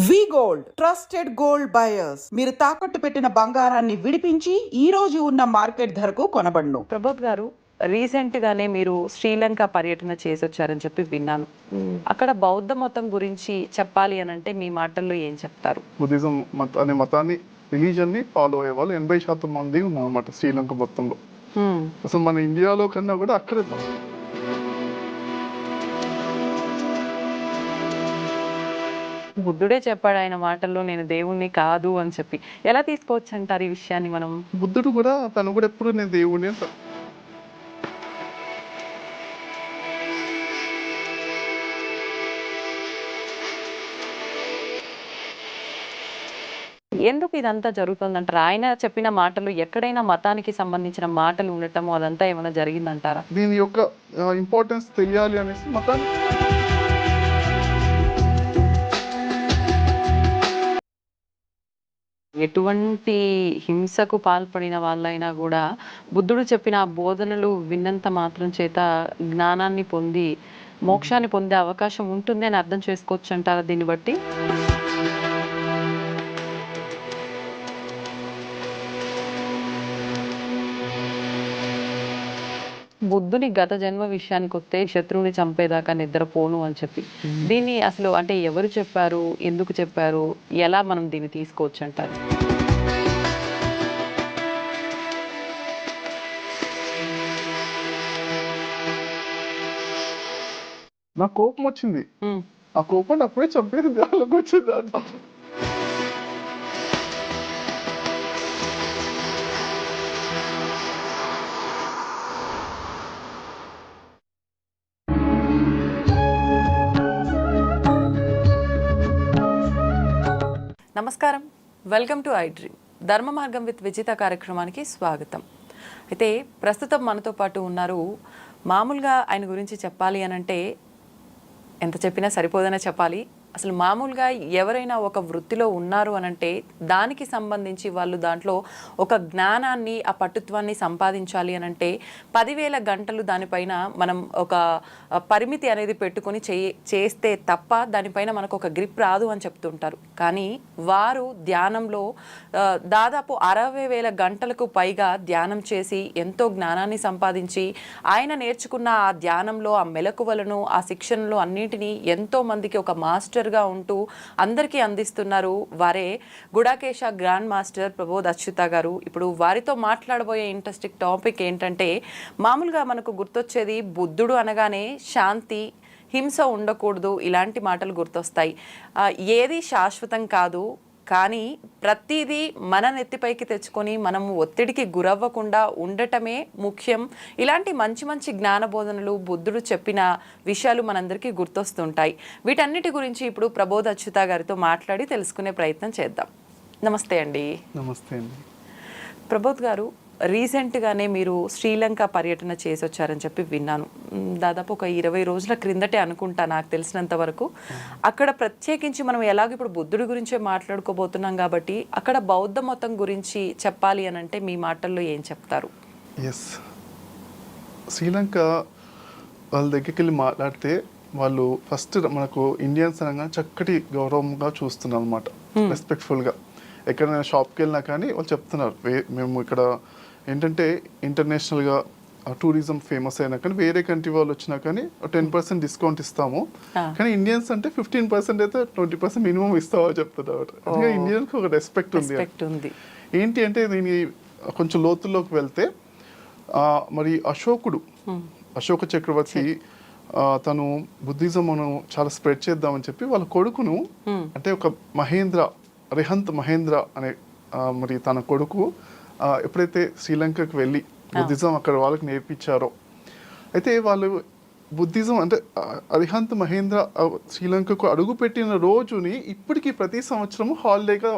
వి gold trusted gold buyers. మీరు తాకట్టు పెట్టిన బంగారాన్ని విడిపించి ఈ రోజు ఉన్న మార్కెట్ ధరకు కొనబడును. ప్రభోత్ గారు, రీసెంట్ గానే మీరు శ్రీలంక పర్యటన చేసి వచ్చారని చెప్పి విన్నాను. అక్కడ బౌద్ధ మతం గురించి చెప్పాలి అని అంటే మీ మాటల్లో ఏం చెప్తారు? బుద్ధిజం అనే మతాన్ని, రిలీజన్ ని ఫాలో అయ్యే వాళ్ళు 80% మంది ఉన్నారన్నమాట శ్రీలంక మొత్తంలో. అసలు మన ఇండియాలో కన్నా కూడా అక్కడే బుద్ధుడే చెప్పాడు ఆయన మాటల్లో, నేను దేవుణ్ణి కాదు అని చెప్పి. ఎలా తీసుకోవచ్చు అంటారు ఈ విషయాన్ని మనం? బుద్ధుడు కూడా తను కూడా ఎప్పుడు నేను దేవుడిని ఎందుకు ఇదంతా జరుగుతుందంటారు? ఆయన చెప్పిన మాటలు ఎక్కడైనా మతానికి సంబంధించిన మాటలు ఉండటము అదంతా ఏమైనా జరిగిందంటారా? దీని యొక్క ఇంపార్టెన్స్ తెలియాలి అనేసి మతాన్ని ఎటువంటి హింసకు పాల్పడిన వాళ్ళైనా కూడా బుద్ధుడు చెప్పిన ఆ బోధనలు విన్నంత మాత్రం చేత జ్ఞానాన్ని పొంది మోక్షాన్ని పొందే అవకాశం ఉంటుంది అని అర్థం చేసుకోవచ్చు అంటారా దీన్ని బట్టి? బుద్ధుని గత జన్మ విషయానికి వస్తే శత్రువుని చంపేదాకా నిద్రపోను అని చెప్పి, దీన్ని అసలు అంటే ఎవరు చెప్పారు, ఎందుకు చెప్పారు, ఎలా మనం దీన్ని తీసుకోవచ్చు అంటారు? నాకు కోపం వచ్చింది. ఉమ్. ఆ కోపం అప్పుడే చంపేసి దానిలోకి వచ్చింది అంట. నమస్కారం, వెల్కమ్ టు ఐ డ్రీమ్. ధర్మ మార్గం విత్ విజిత కార్యక్రమానికి స్వాగతం. అయితే ప్రస్తుతం మనతో పాటు ఉన్నారు. మామూలుగా ఆయన గురించి చెప్పాలి అని అంటే ఎంత చెప్పినా సరిపోదనే చెప్పాలి. అసలు మామూలుగా ఎవరైనా ఒక వృత్తిలో ఉన్నారు అని అంటే దానికి సంబంధించి వాళ్ళు దాంట్లో ఒక జ్ఞానాన్ని, ఆ పట్టుత్వాన్ని సంపాదించాలి అని అంటే 10,000 గంటలు దానిపైన మనం ఒక పరిమితి అనేది పెట్టుకొని చేస్తే తప్ప దానిపైన మనకు ఒక గ్రిప్ రాదు అని చెప్తుంటారు. కానీ వారు ధ్యానంలో దాదాపు 60,000 గంటలకు పైగా ధ్యానం చేసి ఎంతో జ్ఞానాన్ని సంపాదించి ఆయన నేర్చుకున్న ఆ ధ్యానంలో ఆ మెలకువలను, ఆ శిక్షణలు అన్నింటినీ ఎంతో మందికి ఒక మాస్టర్గా ఉంటూ అందరికీ అందిస్తున్నారు. వారే గుడాకేశ గ్రాండ్ మాస్టర్ ప్రబోధ్ అచ్యుత గారు. ఇప్పుడు వారితో మాట్లాడబోయే ఇంట్రెస్టింగ్ టాపిక్ ఏంటంటే, మామూలుగా మనకు గుర్తొచ్చేది బుద్ధుడు అనగానే శాంతి, హింస ఉండకూడదు ఇలాంటి మాటలు గుర్తొస్తాయి. ఏది శాశ్వతం కాదు, కానీ ప్రతిదీ మన నెత్తిపైకి తెచ్చుకొని మనము ఒత్తిడికి గురవ్వకుండా ఉండటమే ముఖ్యం. ఇలాంటి మంచి మంచి జ్ఞానబోధనలు, బుద్ధుడు చెప్పిన విషయాలు మనందరికీ గుర్తొస్తుంటాయి. వీటన్నిటి గురించి ఇప్పుడు ప్రబోధ్ అచ్యుత గారితో మాట్లాడి తెలుసుకునే ప్రయత్నం చేద్దాం. నమస్తే అండి. నమస్తే అండి. ప్రబోధ్ గారు, రీసెంట్గానే మీరు శ్రీలంక పర్యటన చేసి వచ్చారని చెప్పి విన్నాను. దాదాపు ఒక 20 రోజుల క్రిందటే అనుకుంటా నాకు తెలిసినంత వరకు. అక్కడ ప్రత్యేకించి మనం ఎలాగో ఇప్పుడు బుద్ధుడి గురించే మాట్లాడుకోబోతున్నాం కాబట్టి అక్కడ బౌద్ధ మతం గురించి చెప్పాలి అని అంటే మీ మాటల్లో ఏం చెప్తారు? ఎస్, శ్రీలంక వాళ్ళ దగ్గరికి వెళ్ళి మాట్లాడితే వాళ్ళు ఫస్ట్ మనకు ఇండియన్స్ అనగా చక్కటి గౌరవంగా చూస్తున్నారు అనమాట, రెస్పెక్ట్ఫుల్గా. ఎక్కడైనా షాప్కి వెళ్ళినా కానీ వాళ్ళు చెప్తున్నారు, మేము ఇక్కడ ఏంటంటే ఇంటర్నేషనల్గా టూరిజం ఫేమస్ అయినా కానీ వేరే కంట్రీ వాళ్ళు వచ్చినా కానీ 10% డిస్కౌంట్ ఇస్తాము, కానీ ఇండియన్స్ అంటే 15% అయితే 20% మినిమం ఇస్తామని చెప్తున్నారు. అందుకే ఇండియన్కి ఒక రెస్పెక్ట్ ఉంది. ఏంటి అంటే దీని కొంచెం లోతుల్లోకి వెళ్తే మరి అశోక చక్రవర్తి తను బుద్ధిజంను చాలా స్ప్రెడ్ చేద్దామని చెప్పి వాళ్ళ కొడుకును, అంటే ఒక రిహంత్ మహేంద్ర అనే మరి తన కొడుకు ఎప్పుడైతే శ్రీలంకకు వెళ్ళి బుద్ధిజం అక్కడ వాళ్ళకి నేర్పించారో, అయితే వాళ్ళు బుద్ధిజం అంటే అరిహంత్ మహేంద్ర శ్రీలంకకు అడుగుపెట్టిన రోజుని ఇప్పటికీ ప్రతి సంవత్సరము హాలిడేగా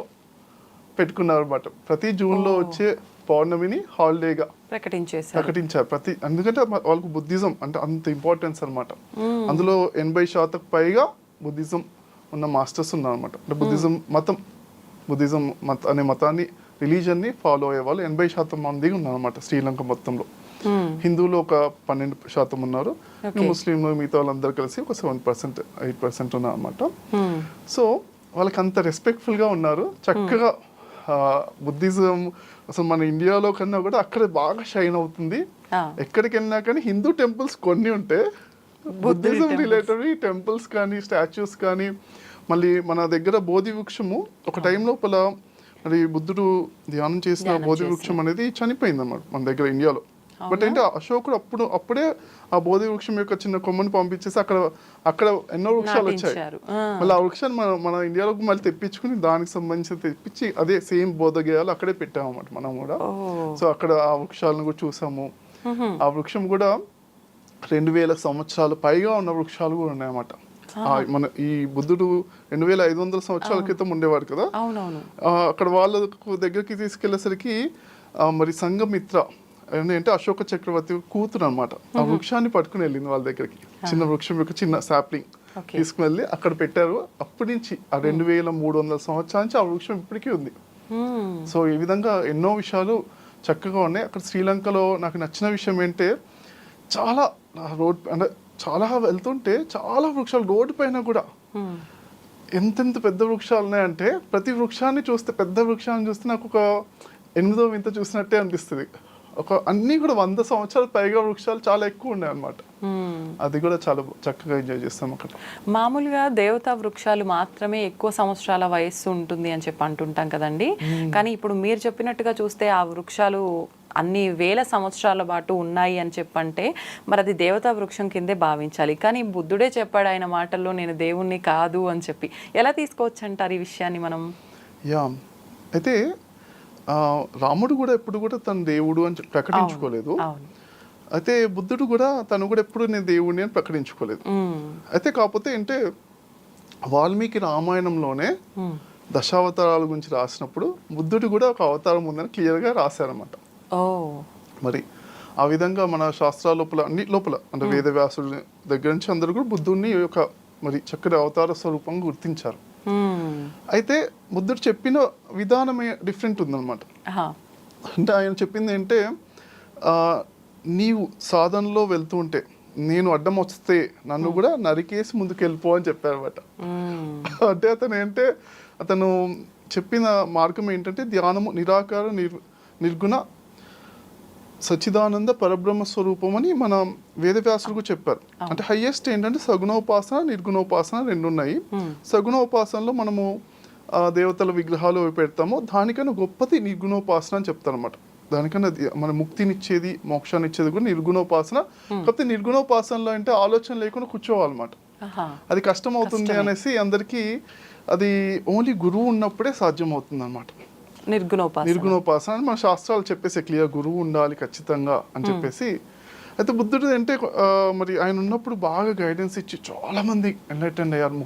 పెట్టుకున్నారు అనమాట. ప్రతి జూన్లో వచ్చే పౌర్ణమిని హాలిడేగా ప్రకటించారు. ఎందుకంటే వాళ్ళకు బుద్ధిజం అంటే అంత ఇంపార్టెన్స్ అనమాట. అందులో 80% పైగా బుద్ధిజం ఉన్న మాస్టర్స్ ఉన్నారు అనమాట. అంటే బుద్ధిజం అనే మతాన్ని, రిలీజన్ని ఫాలో అయ్యే వాళ్ళు 80% మంది ఉన్నారన్నమాట శ్రీలంక మొత్తంలో. హిందువులు ఒక 12% ఉన్నారు, ముస్లింలు మిగతా వాళ్ళందరూ కలిసి ఒక 7%, 8% ఉన్నారు అనమాట. సో వాళ్ళకి అంత రెస్పెక్ట్ఫుల్గా ఉన్నారు, చక్కగా బుద్ధిజం అసలు మన ఇండియాలో కన్నా కూడా అక్కడ బాగా షైన్ అవుతుంది. ఎక్కడికి వెళ్ళినా కానీ హిందూ టెంపుల్స్ కొన్ని ఉంటే బుద్ధిజం రిలేటెడ్ టెంపుల్స్ కానీ స్టాచ్యూస్ కానీ, మళ్ళీ మన దగ్గర బోధి వృక్షము ఒక టైం లోపల మరి బుద్ధుడు ధ్యానం చేసిన బోధి వృక్షం అనేది చనిపోయింది అన్నమాట మన దగ్గర ఇండియాలో. బట్ ఏంటి అశోకుడు అప్పుడే ఆ బోధి వృక్షం యొక్క చిన్న కొమ్మని పంపించేసి అక్కడ ఎన్నో వృక్షాలు వచ్చాయి. మళ్ళీ ఆ వృక్షాన్ని మన ఇండియాలోకి మళ్ళీ తెప్పించుకుని దానికి సంబంధించి తెప్పించి అదే సేమ్ బోధగేయాలు అక్కడే పెట్టాము అన్నమాట మనం కూడా. సో అక్కడ ఆ వృక్షాలను కూడా చూసాము. ఆ వృక్షం కూడా 2000 సంవత్సరాలు పైగా ఉన్న వృక్షాలు కూడా ఉన్నాయన్నమాట. మన ఈ బుద్ధుడు 2500 సంవత్సరాల క్రితం ఉండేవాడు కదా, అక్కడ వాళ్ళ దగ్గరికి తీసుకెళ్లేసరికి మరి సంఘమిత్ర అంటే అశోక చక్రవర్తి కూతురు అనమాట, ఆ వృక్షాన్ని పట్టుకుని వెళ్ళింది వాళ్ళ దగ్గరికి. చిన్న వృక్షం యొక్క చిన్న సాప్లింగ్ తీసుకువెళ్ళి అక్కడ పెట్టారు. అప్పటి నుంచి ఆ 2300 సంవత్సరాల నుంచి ఆ వృక్షం ఇప్పటికీ ఉంది. సో ఈ విధంగా ఎన్నో విషయాలు చక్కగా ఉన్నాయి. అక్కడ శ్రీలంకలో నాకు నచ్చిన విషయం ఏంటంటే చాలా రోడ్ అంటే చాలా వెళ్తుంటే చాలా వృక్షాలు రోడ్డు పైన కూడా ఎంతెంత పెద్ద వృక్షాలు ఉన్నాయంటే ప్రతి వృక్షాన్ని చూస్తే, పెద్ద వృక్షాన్ని చూస్తే నాకు ఒక 8వ వింత చూసినట్టే అనిపిస్తుంది. అన్నీ కూడా 100 సంవత్సరాలు పైగా వృక్షాలు చాలా ఎక్కువ ఉన్నాయి అన్నమాట. అది కూడా చాలా చక్కగా ఎంజాయ్ చేస్తాం అక్కడ. మామూలుగా దేవతా వృక్షాలు మాత్రమే ఎక్కువ సంవత్సరాల వయస్సు ఉంటుంది అని చెప్పి అంటుంటాం కదండి, కానీ ఇప్పుడు మీరు చెప్పినట్టుగా చూస్తే ఆ వృక్షాలు అన్ని వేల సంవత్సరాల పాటు ఉన్నాయి అని చెప్పంటే మరి అది దేవతా వృక్షం కిందే భావించాలి. కానీ బుద్ధుడే చెప్పాడు ఆయన మాటల్లో, నేను దేవుణ్ణి కాదు అని చెప్పి. ఎలా తీసుకోవచ్చు అంటారు ఈ విషయాన్ని మనం? అయితే రాముడు కూడా ఎప్పుడు కూడా తన దేవుడు అని ప్రకటించుకోలేదు. అయితే బుద్ధుడు కూడా తను కూడా ఎప్పుడు నేను దేవుడిని అని ప్రకటించుకోలేదు. అయితే కాకపోతే అంటే వాల్మీకి రామాయణంలోనే దశావతారాల గురించి రాసినప్పుడు బుద్ధుడు కూడా ఒక అవతారం ఉందని క్లియర్గా రాశారన్నమాట. మరి ఆ విధంగా మన శాస్త్రాల లోపల అన్ని లోపల అంటే వేదవ్యాసుడి దగ్గర నుంచి అందరూ కూడా బుద్ధుడిని ఒక మరి చక్కటి అవతార స్వరూపంగా గుర్తించారు. అయితే బుద్ధుడు చెప్పిన విధానమే డిఫరెంట్ ఉందన్నమాట. అంటే ఆయన చెప్పింది ఏంటంటే నీవు సాధనలో వెళ్తూ ఉంటే నేను అడ్డం వస్తే నన్ను కూడా నరికేసి ముందుకు వెళ్ళిపో అని చెప్పారన్నమాట. అంటే అతను చెప్పిన మార్గం ఏంటంటే ధ్యానము, నిరాకార నిర్గుణ సచ్చిదానంద పరబ్రహ్మ స్వరూపం అని మన వేదవ్యాసులు కూడా చెప్పారు. అంటే హైయెస్ట్ ఏంటంటే సగుణోపాసన, నిర్గుణోపాసన 2 ఉన్నాయి. సగుణోపాసనలో మనము దేవతల విగ్రహాలు పెడతాము, దానికన్నా గొప్పది నిర్గుణోపాసన అని చెప్తారన్నమాట. దానికన్నా మన ముక్తినిచ్చేది, మోక్షాన్ని ఇచ్చేది కూడా నిర్గుణోపాసన. కాకపోతే నిర్గుణోపాసనలో అంటే ఆలోచన లేకుండా కూర్చోవాలన్నమాట. అది కష్టం అవుతుంది అనేసి అందరికీ అది ఓన్లీ గురువు ఉన్నప్పుడే సాధ్యం అవుతుంది అన్నమాట. నిర్గుణోపాసన మన శాస్త్రాలు చెప్పేసి క్లియర్ గురువు ఉండాలి ఖచ్చితంగా అని చెప్పేసి. అయితే బుద్ధుడు అంటే మరి ఆయన ఉన్నప్పుడు బాగా గైడెన్స్ ఇచ్చి చాలా మంది ఎన్లైటెండ్ అయ్యారు.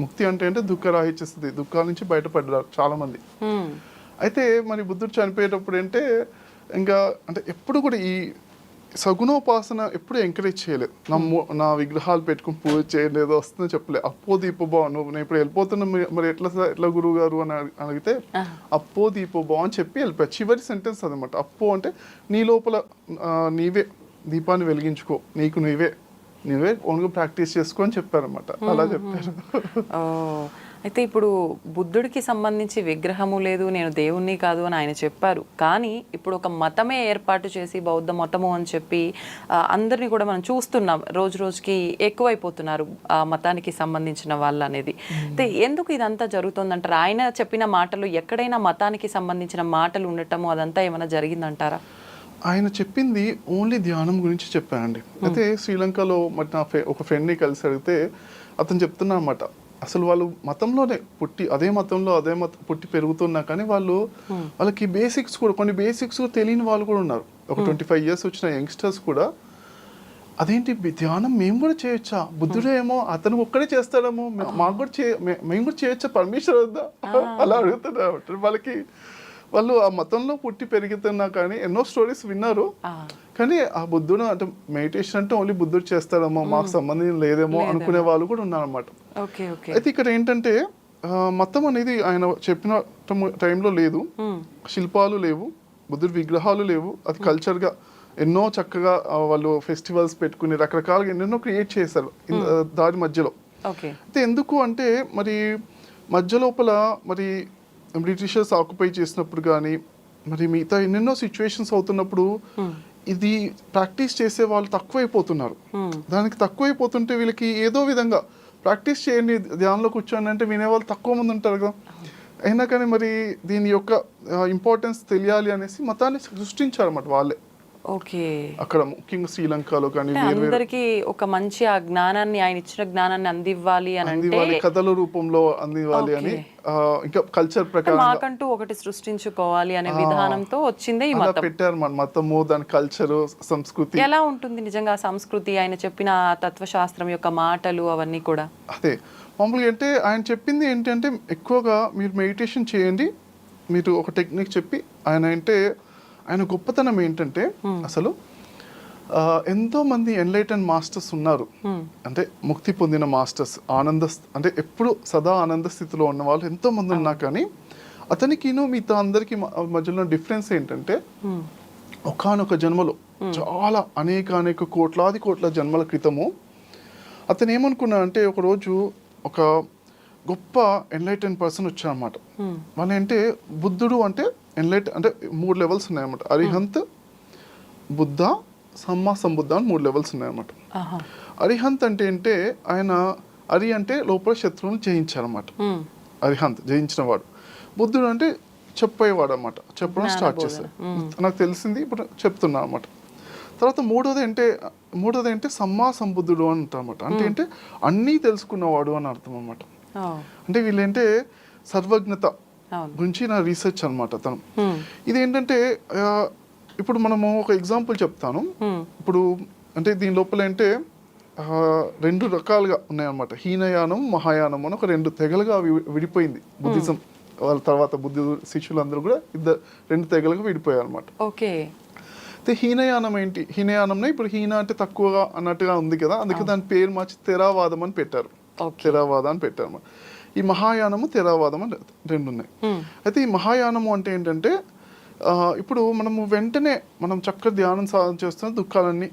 ముక్తి అంటే దుఃఖరాహిత్య స్థితి, దుఃఖాల నుంచి బయటపడ్డారు చాలా మంది. అయితే మరి బుద్ధుడు చనిపోయేటప్పుడు అంటే ఇంకా అంటే ఎప్పుడు కూడా ఈ సగుణోపాసన ఎప్పుడు ఎంకరేజ్ చేయలేదు. నా విగ్రహాలు పెట్టుకుని పూజ చేయలేదు వస్తుందో చెప్పలేదు. అప్పో దీపోభావం, నేను ఇప్పుడు వెళ్ళిపోతున్నా మరి ఎట్లా గురువు గారు అని అడిగితే అప్పో దీపోభావం అని చెప్పి వెళ్ళిపోయారు. చివరి సెంటెన్స్ అదనమాట. అప్పో అంటే నీ లోపల నీవే దీపాన్ని వెలిగించుకో, నీకు నీవే ఓన్గా ప్రాక్టీస్ చేసుకో అని చెప్పారన్నమాట. అలా చెప్పారు. అయితే ఇప్పుడు బుద్ధుడికి సంబంధించి విగ్రహము లేదు, నేను దేవుణ్ణి కాదు అని ఆయన చెప్పారు. కానీ ఇప్పుడు ఒక మతమే ఏర్పాటు చేసి బౌద్ధ మతము అని చెప్పి అందరినీ కూడా మనం చూస్తున్నాం, రోజు రోజుకి ఎక్కువైపోతున్నారు ఆ మతానికి సంబంధించిన వాళ్ళు అనేది. అయితే ఎందుకు ఇదంతా జరుగుతుందంటారు? ఆయన చెప్పిన మాటలు ఎక్కడైనా మతానికి సంబంధించిన మాటలు ఉండటము అదంతా ఏమైనా జరిగిందంటారా? ఆయన చెప్పింది ఓన్లీ ధ్యానం గురించి చెప్పానండి. అయితే శ్రీలంకలో మరి నా ఒక ఫ్రెండ్ని కలిసి అడిగితే అతను చెప్తున్నా అన్నమాట, అసలు వాళ్ళు మతంలోనే పుట్టి అదే మతంలో పుట్టి పెరుగుతున్నా కానీ వాళ్ళకి బేసిక్స్ కూడా కొన్ని బేసిక్స్ తెలియని వాళ్ళు కూడా ఉన్నారు. ఒక 25 years వచ్చిన యంగ్స్టర్స్ కూడా అదేంటి ధ్యానం మేము కూడా చేయొచ్చా, బుద్ధుడే ఏమో అతను ఒక్కడే చేస్తాడేమో మాకు కూడా మేము కూడా చేయొచ్చా, పర్మిషన్ వద్దా అలా అడుగుతున్నారు. వాళ్ళు ఆ మతంలో పుట్టి పెరుగుతున్నా కానీ ఎన్నో స్టోరీస్ విన్నారు. కానీ ఆ బుద్ధుడు అంటే మెడిటేషన్ అంటే ఓన్లీ బుద్ధుడు చేస్తాడేమో, మాకు సంబంధం లేదేమో అనుకునే వాళ్ళు కూడా ఉన్నారన్నమాట. అయితే ఇక్కడ ఏంటంటే మతం అనేది ఆయన చెప్పిన టైంలో లేదు, శిల్పాలు లేవు, బుద్ధుడి విగ్రహాలు లేవు, అది కల్చర్గా ఎన్నో చక్కగా వాళ్ళు ఫెస్టివల్స్ పెట్టుకుని రకరకాలుగా ఎన్నెన్నో క్రియేట్ చేశారు దారి మధ్యలో. ఓకే. అయితే ఎందుకు అంటే మరి మధ్య లోపల మరి బ్రిటిషర్స్ ఆక్యుపై చేసినప్పుడు కానీ మరి మిగతా ఎన్నెన్నో సిచ్యువేషన్స్ అవుతున్నప్పుడు ఇది ప్రాక్టీస్ చేసే వాళ్ళు తక్కువైపోతున్నారు. దానికి తక్కువైపోతుంటే వీళ్ళకి ఏదో విధంగా ప్రాక్టీస్ చేయండి ధ్యానంలో కూర్చోండి అంటే వినేవాళ్ళు తక్కువ మంది ఉంటారు కదా. అయినా కానీ మరి దీని యొక్క ఇంపార్టెన్స్ తెలియాలి అనేసి మతాన్ని సృష్టించారన్నమాట వాళ్ళే. ఓకే. అక్కడ ముఖ్యంగా శ్రీలంకలో కానీ అందరికి ఒక మంచి ఆ జ్ఞానాన్ని, ఆయన ఇచ్చిన జ్ఞానాన్ని అందివ్వాలి అని అంటే కథల రూపంలో అందివ్వాలి అని ఇంకా కల్చర్ ప్రకారం మాకంటూ ఒకటి సృష్టించుకోవాలి అనే విధానంతో వచ్చిందే ఈ మతం. పెట్టారు మన మతము, దాని కల్చర్, సంస్కృతి ఎలా ఉంటుంది నిజంగా సంస్కృతి, ఆయన చెప్పిన తత్వశాస్త్రం యొక్క మాటలు అవన్నీ కూడా? అదే మామూలుగా అంటే ఆయన చెప్పింది ఏంటంటే ఎక్కువగా మీరు మెడిటేషన్ చేయండి. మీరు ఒక టెక్నిక్ చెప్పి ఆయన గొప్పతనం ఏంటంటే అసలు ఎంతో మంది ఎన్లైటన్ మాస్టర్స్ ఉన్నారు. అంటే ముక్తి పొందిన మాస్టర్స్, అంటే ఎప్పుడు సదా ఆనంద స్థితిలో ఉన్న వాళ్ళు ఎంతో మంది ఉన్నా కానీ అతనికి మిగతా అందరికి మధ్యలో డిఫరెన్స్ ఏంటంటే ఒకానొక జన్మలో చాలా అనేక కోట్ల జన్మల క్రితము అతను ఏమనుకున్నా అంటే ఒకరోజు ఒక గొప్ప ఎన్లైటన్ పర్సన్ వచ్చారన్నమాట. వాళ్ళు అంటే బుద్ధుడు అంటే అంటే 3 లెవెల్స్ ఉన్నాయన్నమాట. అరిహంత్, బుద్ధ, సమ్మా సంబుద్ధ అని 3 లెవెల్స్ ఉన్నాయన్నమాట. అరిహంత్ అంటే ఆయన అంటే లోపల శత్రువుని జయించారన్నమాట. అరిహంత్ జయించిన వాడు. బుద్ధుడు అంటే చెప్పేవాడు అన్నమాట. చెప్పడం స్టార్ట్ చేశారు. నాకు తెలిసింది ఇప్పుడు చెప్తున్నా అన్నమాట. తర్వాత మూడోది అంటే సమ్మా సంబుద్ధుడు అని అంటారన్నమాట. అంటే అన్నీ తెలుసుకున్నవాడు అని అర్థం అన్నమాట. అంటే వీళ్ళంటే సర్వజ్ఞత గురించి నా రీసెర్చ్ అనమాట తను. ఇదేంటంటే ఇప్పుడు మనము ఒక ఎగ్జాంపుల్ చెప్తాను. ఇప్పుడు అంటే దీని లోపల అంటే 2 రకాలుగా ఉన్నాయన్నమాట. హీనయానం, మహాయానం అని ఒక 2 తెగలుగా విడిపోయింది బుద్ధిజం. వాళ్ళ తర్వాత బుద్ధి శిష్యులందరూ కూడా 2 తెగలుగా విడిపోయారు అనమాట. ఓకే. అయితే హీనయానం ఏంటి? హీనయానంలో ఇప్పుడు హీన అంటే తక్కువగా అన్నట్టుగా ఉంది కదా, అందుకే దాని పేరు మార్చి తెరావాదం అని పెట్టారు. తెరావాద అని పెట్టారు అన్నమాట. ఈ మహాయానము, తెరావాదం అని 2 ఉన్నాయి. అయితే ఈ మహాయానము అంటే ఏంటంటే ఇప్పుడు మనం చక్కగా ధ్యానం సాధన చేస్తున్న దుఃఖాలన్నీ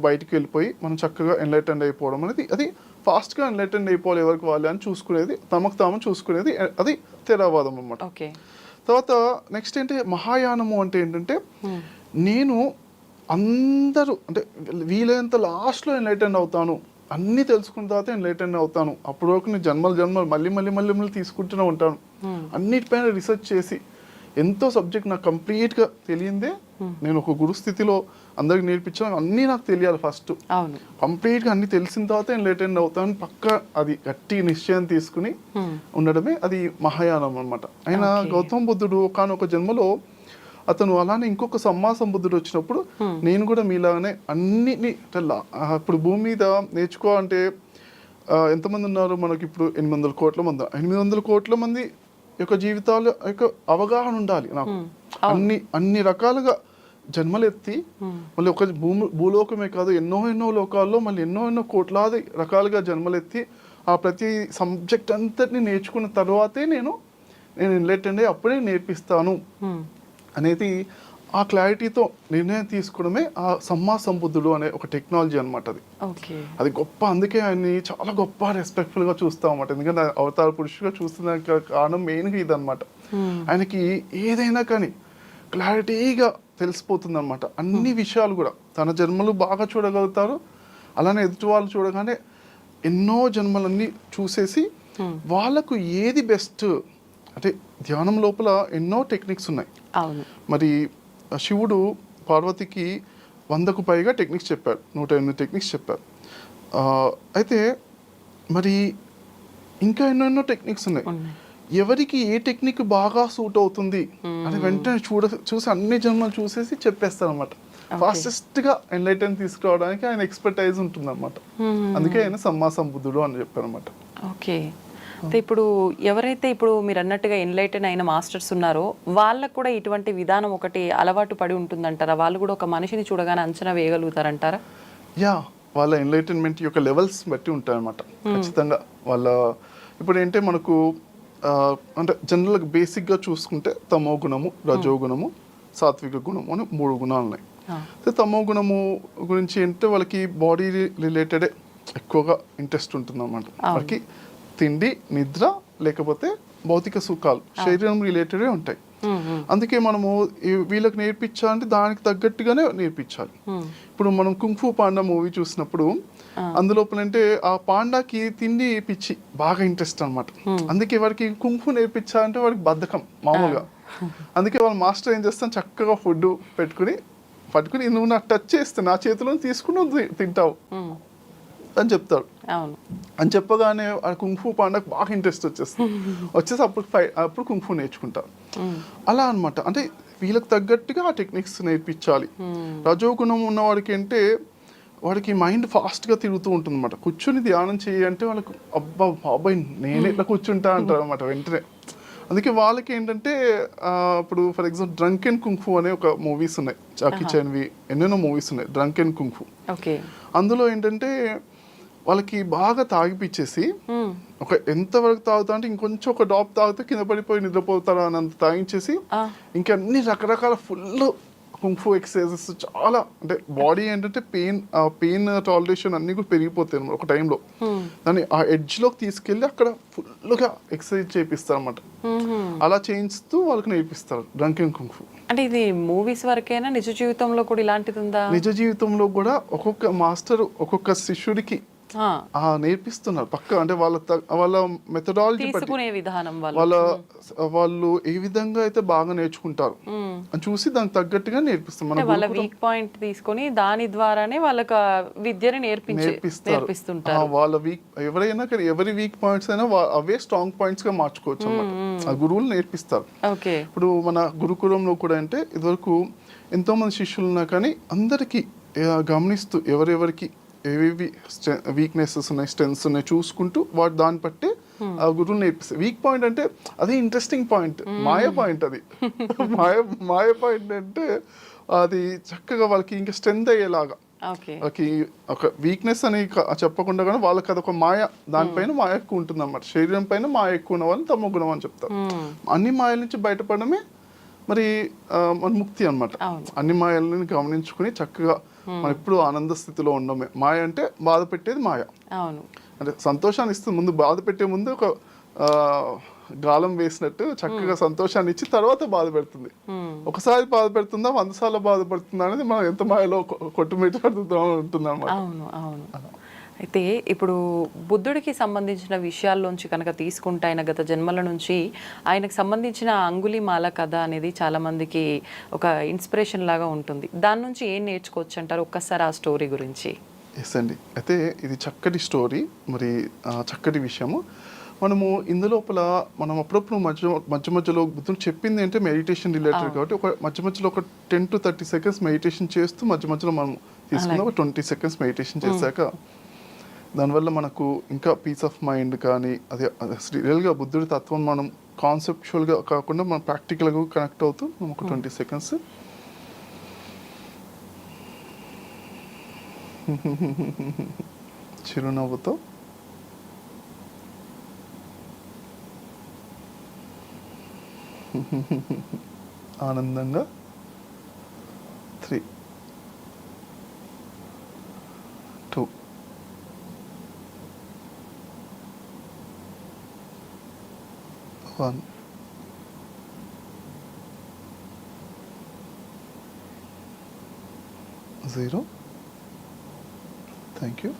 బయటికి వెళ్ళిపోయి మనం చక్కగా ఎన్లైటెండ్ అయిపోవడం అనేది, అది ఫాస్ట్గా ఎన్లైటెండ్ అయిపోవాలి ఎవరికి వాళ్ళు అని చూసుకునేది, తమకు తాము చూసుకునేది, అది తెరావాదం అన్నమాట. తర్వాత నెక్స్ట్ ఏంటి మహాయానము అంటే ఏంటంటే నేను అందరూ అంటే వీలైనంత లాస్ట్లో ఎన్లైటెండ్ అవుతాను, అన్నీ తెలుసుకున్న తర్వాత ఎన్లైటెండ్ అవుతాను, అప్పటి వరకు నేను జన్మలు మళ్ళీ తీసుకుంటూనే ఉంటాను. అన్నిటిపైన రీసెర్చ్ చేసి ఎంతో సబ్జెక్ట్ నాకు కంప్లీట్గా తెలియందే నేను ఒక గురు స్థితిలో అందరికి నేర్పించాను. అన్నీ నాకు తెలియాలి ఫస్ట్. కంప్లీట్గా అన్ని తెలిసిన తర్వాత ఎన్లైటెండ్ అవుతాను పక్కా, అది గట్టి నిశ్చయం తీసుకుని ఉండడమే అది మహాయానం అన్నమాట. ఆయన గౌతమ బుద్ధుడు ఒకానొక జన్మలో అతను అలానే ఇంకొక సమ్మా సంబుద్ధుడు వచ్చినప్పుడు నేను కూడా మీలాగానే అన్నిటినీ ఇప్పుడు భూమి మీద నేర్చుకోవాలంటే ఎంతమంది ఉన్నారు మనకి? ఇప్పుడు 800 కోట్ల మంది. 800 కోట్ల మంది యొక్క జీవితాల యొక్క అవగాహన ఉండాలి నాకు. అన్ని రకాలుగా జన్మలెత్తి మళ్ళీ ఒక భూలోకమే కాదు ఎన్నో లోకాల్లో మళ్ళీ ఎన్నో కోట్లాది రకాలుగా జన్మలెత్తి ఆ ప్రతి సబ్జెక్ట్ అంతటిని నేర్చుకున్న తర్వాతే నేను ఎన్లైటెండ్ అయ్యి అప్పుడే నేర్పిస్తాను అనేది ఆ క్లారిటీతో నిర్ణయం తీసుకోవడమే ఆ సమ్మా సంబుద్ధుడు అనే ఒక టెక్నాలజీ అనమాట. అది గొప్ప, అందుకే ఆయన్ని చాలా గొప్ప రెస్పెక్ట్ఫుల్గా చూస్తాం అన్నమాట. ఎందుకంటే అవతార పురుషుగా చూస్తున్న కారణం మెయిన్గా ఇదనమాట. ఆయనకి ఏదైనా కానీ క్లారిటీగా తెలిసిపోతుంది అనమాట. అన్ని విషయాలు కూడా తన జన్మలు బాగా చూడగలుగుతారు. అలానే ఎదుటి వాళ్ళు చూడగానే ఎన్నో జన్మలన్నీ చూసేసి వాళ్ళకు ఏది బెస్ట్ అంటే ధ్యానం లోపల ఎన్నో టెక్నిక్స్ ఉన్నాయి. మరి శివుడు పార్వతికి 100కు పైగా టెక్నిక్స్ చెప్పాడు, 108 టెక్నిక్స్ చెప్పారు. అయితే మరి ఇంకా ఎన్నెన్నో టెక్నిక్స్ ఉన్నాయి. ఎవరికి ఏ టెక్నిక్ బాగా సూట్ అవుతుంది అని వెంటనే చూసి అన్ని జన్మలు చూసేసి చెప్పేస్తారు అనమాట. ఫాస్టెస్ట్గా ఎన్లైటెన్ తీసుకురావడానికి ఆయన ఎక్స్పర్టైజ్ ఉంటుంది అనమాట. అందుకే ఆయన సమ్మా సంబుద్ధుడు అని చెప్పారు అనమాట. ఓకే. ఇప్పుడు ఎవరైతే ఇప్పుడు మీరు అన్నట్టుగా ఎన్లైటెన్ అయిన మాస్టర్స్ ఉన్నారో వాళ్ళకు కూడా ఇటువంటి విధానం ఒకటి అలవాటు పడి ఉంటుందంటారా? వాళ్ళు కూడా ఒక మనిషిని చూడగానే అంచనా వేయగలుగుతారంటారా? వాళ్ళ ఎన్లైటన్మెంట్ యొక్క లెవెల్స్ బట్టి ఉంటాయన్నమాట. ఖచ్చితంగా వాళ్ళ ఇప్పుడు ఏంటంటే మనకు అంటే జనరల్గా బేసిక్గా చూసుకుంటే తమో గుణము, రజో గుణము, సాత్విక గుణము అని 3 గుణాలు ఉన్నాయి. సో తమో గుణము గురించి అంటే వాళ్ళకి బాడీ రిలేటెడే ఎక్కువగా ఇంట్రెస్ట్ ఉంటుంది అన్నమాట. వాళ్ళకి తిండి, నిద్ర, లేకపోతే భౌతిక సుఖాలు శరీరం రిలేటెడే ఉంటాయి. అందుకే మనము వీళ్ళకి నేర్పించాలంటే దానికి తగ్గట్టుగానే నేర్పించాలి. ఇప్పుడు మనం కుంఫు పాండా మూవీ చూసినప్పుడు అందులోపల అంటే ఆ పాండాకి తిండి పిచ్చి బాగా ఇంట్రెస్ట్ అనమాట. అందుకే వాడికి కుంఫు నేర్పించాలంటే వాడికి బద్ధకం మామూలుగా. అందుకే వాళ్ళ మాస్టర్ ఏం చేస్తాను, చక్కగా ఫుడ్ పట్టుకుని నువ్వు నాకు టచ్ చేస్తే నా చేతిలో తీసుకుని నువ్వు తింటావు అని చెప్తాడు. అని చెప్పగానే ఆ కుంఫు పాండాకు బాగా ఇంట్రెస్ట్ వచ్చేసి అప్పుడు కుంఫు నేర్చుకుంటారు. అలా అనమాట. అంటే వీళ్ళకి తగ్గట్టుగా ఆ టెక్నిక్స్ నేర్పించాలి. రజోగుణం ఉన్నవాడికి అంటే వాడికి మైండ్ ఫాస్ట్గా తిరుగుతూ ఉంటుంది అనమాట. కూర్చొని ధ్యానం చేయంటే వాళ్ళకు అబ్బా బాబాయ్ నేను ఎట్లా కూర్చుంటా అంటారు అనమాట వెంటనే. అందుకే వాళ్ళకి ఏంటంటే ఇప్పుడు for example drunk and kung fu అనే ఒక మూవీస్ ఉన్నాయి, జాకీ చాన్వి ఎన్నెన్నో మూవీస్ ఉన్నాయి డ్రంక్ అండ్ కుంఫు. అందులో ఏంటంటే వాళ్ళకి బాగా తాగిపిచ్చేసి ఒక ఎంతవరకు తాగుతా అంటే ఇంకొంచెం ఒక డ్రాప్ తాగితే కింద పడిపోయి నిద్రపోతారా అని అంత తాగించేసి ఇంకా అన్ని రకరకాల ఫుల్ కుంఫు ఎక్సర్సైజెస్ చాలా అంటే బాడీ ఏంటంటే పెయిన్ టాలరేషన్ అన్ని కూడా పెరిగిపోతాయి అన్నమాట ఒక టైంలో. దాన్ని ఆ ఎడ్జ్లోకి తీసుకెళ్ళి అక్కడ ఫుల్గా ఎక్సర్సైజ్ చేపిస్తారు అనమాట. అలా చేయిస్తూ వాళ్ళకి నేర్పిస్తారు డ్రంకింగ్ కుంఫు. అంటే ఇది మూవీస్ వరకేనా, నిజ జీవితంలో కూడా ఇలాంటిది ఉందా? నిజ జీవితంలో కూడా ఒక్కొక్క మాస్టర్ ఒక్కొక్క శిష్యుడికి నేర్పిస్తున్నారు పక్క. అంటే వాళ్ళ మెథడాలజీ విధానం వాళ్ళు ఏ విధంగా అయితే బాగా నేర్చుకుంటారు అని చూసి దానికి తగ్గట్టుగా నేర్పిస్తారు. వాళ్ళ వీక్ పాయింట్ తీసుకొని దాని ద్వారానే వాళ్ళకి విద్యని నేర్పిస్తుంటారు. వాళ్ళ ఎవరి వీక్ పాయింట్స్ అయినా అవే స్ట్రాంగ్ పాయింట్స్ గా మార్చుకోవచ్చు అన్నమాట. ఆ గురువులు నేర్పిస్తారు. ఇప్పుడు మన గురుకులంలో కూడా అంటే ఇదివరకు ఎంతో మంది శిష్యులు ఉన్నా కానీ అందరికి గమనిస్తూ ఎవరెవరికి ఏవేవి వీక్నెసెస్ ఉన్నాయి, స్ట్రెంగ్స్ ఉన్నాయి చూసుకుంటూ వాటి దాన్ని బట్టి ఆ గురువు నేర్పిస్తారు. వీక్ పాయింట్ అంటే అది ఇంట్రెస్టింగ్ పాయింట్, మాయ పాయింట్. అది మాయ పాయింట్ అంటే అది చక్కగా వాళ్ళకి ఇంకా స్ట్రెంగ్త్ అయ్యేలాగా వాళ్ళకి ఒక వీక్నెస్ అని చెప్పకుండా కానీ వాళ్ళకి అదొక మాయ, దానిపైన మాయ ఎక్కువ ఉంటుంది అన్నమాట. శరీరం పైన మాయ ఎక్కువ ఉన్న వాళ్ళని తమో గుణం అని చెప్తారు. అన్ని మాయల నుంచి బయటపడమే మరి మన ముక్తి అన్నమాట. అన్ని మాయలను గమనించుకుని చక్కగా మనం ఎప్పుడు ఆనంద స్థితిలో ఉండమే. మాయ అంటే బాధ పెట్టేది మాయ. అంటే సంతోషాన్ని ఇస్తుంది, ముందు బాధ పెట్టే ముందు ఒక గాలం వేసినట్టు చక్కగా సంతోషాన్ని ఇచ్చి తర్వాత బాధ పెడుతుంది. ఒకసారి బాధ పెడుతుందా 100 సార్లు బాధపడుతుందా అనేది మనం ఎంత మాయలో కొట్టుమిట్టాడుతూ ఉంటుంది అన్నమాట. అయితే ఇప్పుడు బుద్ధుడికి సంబంధించిన విషయాల్లోంచి కనుక తీసుకుంటే ఆయన గత జన్మల నుంచి ఆయనకు సంబంధించిన అంగుళిమాల కథ అనేది చాలా మందికి ఒక ఇన్స్పిరేషన్ లాగా ఉంటుంది. దాని నుంచి ఏం నేర్చుకోవచ్చు అంటారు? ఒక్కసారి ఆ స్టోరీ గురించి. ఎస్ అండి. అయితే ఇది చక్కటి స్టోరీ, మరి చక్కటి విషయము. మనము ఇందులోపల మనం అప్పుడప్పుడు మధ్యలో బుద్ధుడు చెప్పింది అంటే మెడిటేషన్ రిలేటెడ్ కాబట్టి ఒక మధ్యలో ఒక 10 to 30 seconds మెడిటేషన్ చేస్తూ మధ్యలో మనం తీసుకున్న ఒక 20 seconds మెడిటేషన్ చేశాక దానివల్ల మనకు ఇంకా పీస్ ఆఫ్ మైండ్ కానీ అదే రియల్గా బుద్ధుడి తత్వం మనం కాన్సెప్చువల్గా కాకుండా మనం ప్రాక్టికల్గా కనెక్ట్ అవుతూ మనం ఒక 20 seconds చిరునవ్వుతో ఆనందంగా 3 2 1 0. Thank you.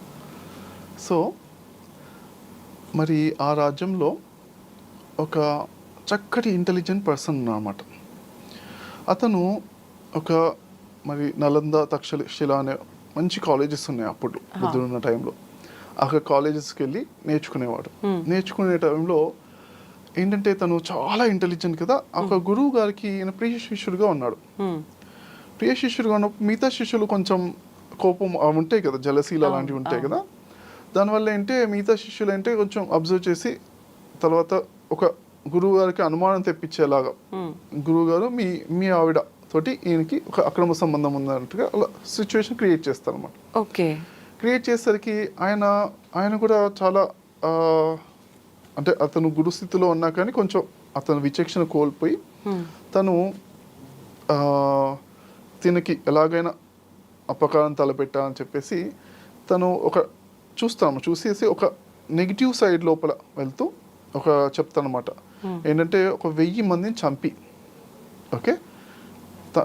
సో మరి ఆ రాజ్యంలో ఒక చక్కటి ఇంటెలిజెంట్ పర్సన్ ఉన్నారన్నమాట. అతను ఒక మరి నలంద తక్షశిల అనే మంచి కాలేజెస్ ఉన్నాయి అప్పుడు బుద్ధుడు ఉన్న టైంలో. అక్కడ కాలేజెస్కి వెళ్ళి నేర్చుకునేవాడు. నేర్చుకునే టైంలో ఏంటంటే తను చాలా ఇంటెలిజెంట్ కదా. ఒక గురువు గారికి ఈయన ప్రియ శిష్యుడిగా ఉన్నాడు. ప్రియ శిష్యుడిగా ఉన్నప్పుడు మిగతా శిష్యులు కొంచెం కోపం ఉంటాయి కదా, జలసీలు అలాంటివి ఉంటాయి కదా. దానివల్ల ఏంటంటే మిగతా శిష్యులు అంటే కొంచెం అబ్జర్వ్ చేసి తర్వాత ఒక గురువు గారికి అనుమానం తెప్పించేలాగా గురువు గారు మీ ఆవిడ తోటి ఈయనకి ఒక అక్రమ సంబంధం ఉందన్నట్టుగా అలా సిచ్యువేషన్ క్రియేట్ చేస్తారు అన్నమాట. క్రియేట్ చేసేసరికి ఆయన కూడా చాలా అంటే అతను గురుస్థితిలో ఉన్నా కానీ కొంచెం అతను విచక్షణ కోల్పోయి తను తినకి ఎలాగైనా అపకారం తలపెట్టాలని చెప్పేసి తను చూసేసి ఒక నెగిటివ్ సైడ్ లోపల వెళ్తూ చెప్తానమాట. ఏంటంటే 1000 మందిని చంపి ఓకే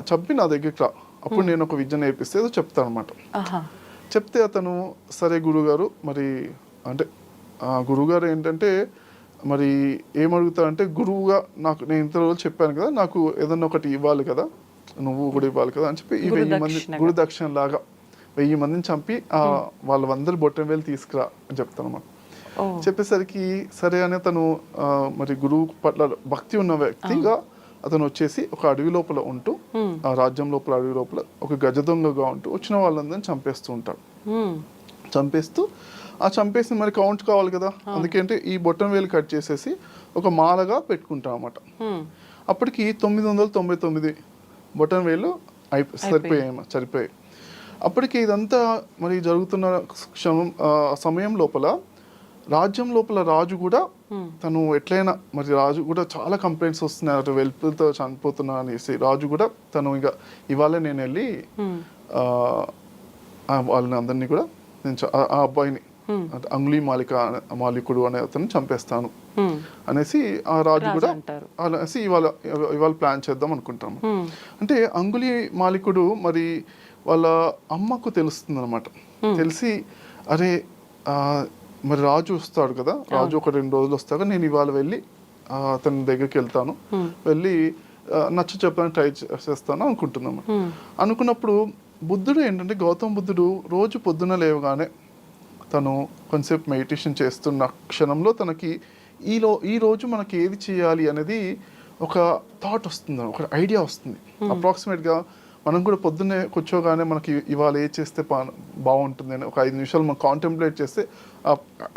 చంపి నా దగ్గరికి రా, అప్పుడు నేను ఒక విద్య నేర్పిస్తే ఏదో చెప్తాను అనమాట. చెప్తే అతను సరే గురుగారు మరి అంటే గురుగారు ఏంటంటే మరి ఏమడుగుతారంటే గురువుగా నేను ఇంత రోజులు చెప్పాను కదా, నాకు ఏదన్నా ఒకటి ఇవ్వాలి కదా, నువ్వు కూడా ఇవ్వాలి కదా అని చెప్పి ఈ 1000 మంది గురుదక్షిణ లాగా 1000 మందిని చంపి వాళ్ళందరూ బొట్టం వేలు తీసుకురా అని చెప్తాను అనమాట. చెప్పేసరికి సరే అని తను మరి గురువు పట్ల భక్తి ఉన్న వ్యక్తిగా అతను వచ్చేసి ఒక అడవి లోపల ఉంటూ ఆ రాజ్యం లోపల అడవి లోపల ఒక గజ దొంగగా ఉంటూ వచ్చిన వాళ్ళందరినీ చంపేస్తూ ఉంటాడు. చంపేసి మరి కౌంట్ కావాలి కదా, అందుకంటే ఈ బొట్టం వేలు కట్ చేసేసి ఒక మాలగా పెట్టుకుంటాం అన్నమాట. అప్పటికి 999 బొట్టం వేలు సరిపోయాయి. అప్పటికి ఇదంతా మరి జరుగుతున్న సమయం లోపల రాజ్యం లోపల రాజు కూడా తను ఎట్లయినా మరి రాజు కూడా చాలా కంప్లైంట్స్ వస్తున్నాయి, వెల్పులతో చనిపోతున్నా అనేసి రాజు కూడా తను ఇక ఇవాళ నేను వెళ్ళి వాళ్ళని అందరినీ కూడా నేను ఆ అబ్బాయిని అంగుళీ మాలికుడు అనే అతను చంపేస్తాను అనేసి ఆ రాజు కూడా అనేసి ఇవాళ ప్లాన్ చేద్దాం అనుకుంటాము. అంటే అంగుళీ మాలికుడు మరి వాళ్ళ అమ్మకు తెలుస్తుంది అనమాట. తెలిసి అరే మరి రాజు వస్తాడు కదా, రాజు ఒక 2 రోజులు వస్తాక నేను ఇవాళ వెళ్ళి అతని దగ్గరికి వెళ్తాను, వెళ్ళి నచ్చ చెప్పడానికి ట్రై చేస్తాను అనుకుంటున్నాము. అనుకున్నప్పుడు బుద్ధుడు ఏంటంటే గౌతమ బుద్ధుడు రోజు పొద్దున లేవగానే తను కొంతసేపు మెడిటేషన్ చేస్తున్న క్షణంలో తనకి ఈ రోజు మనకి ఏది చేయాలి అనేది ఒక థాట్ వస్తుంది, ఒక ఐడియా వస్తుంది. అప్రాక్సిమేట్గా మనం కూడా పొద్దున్నే కూర్చోగానే మనకి ఇవాళ ఏ చేస్తే బాగుంటుంది అని ఒక 5 నిమిషాలు మనం కాంటెంప్లేట్ చేస్తే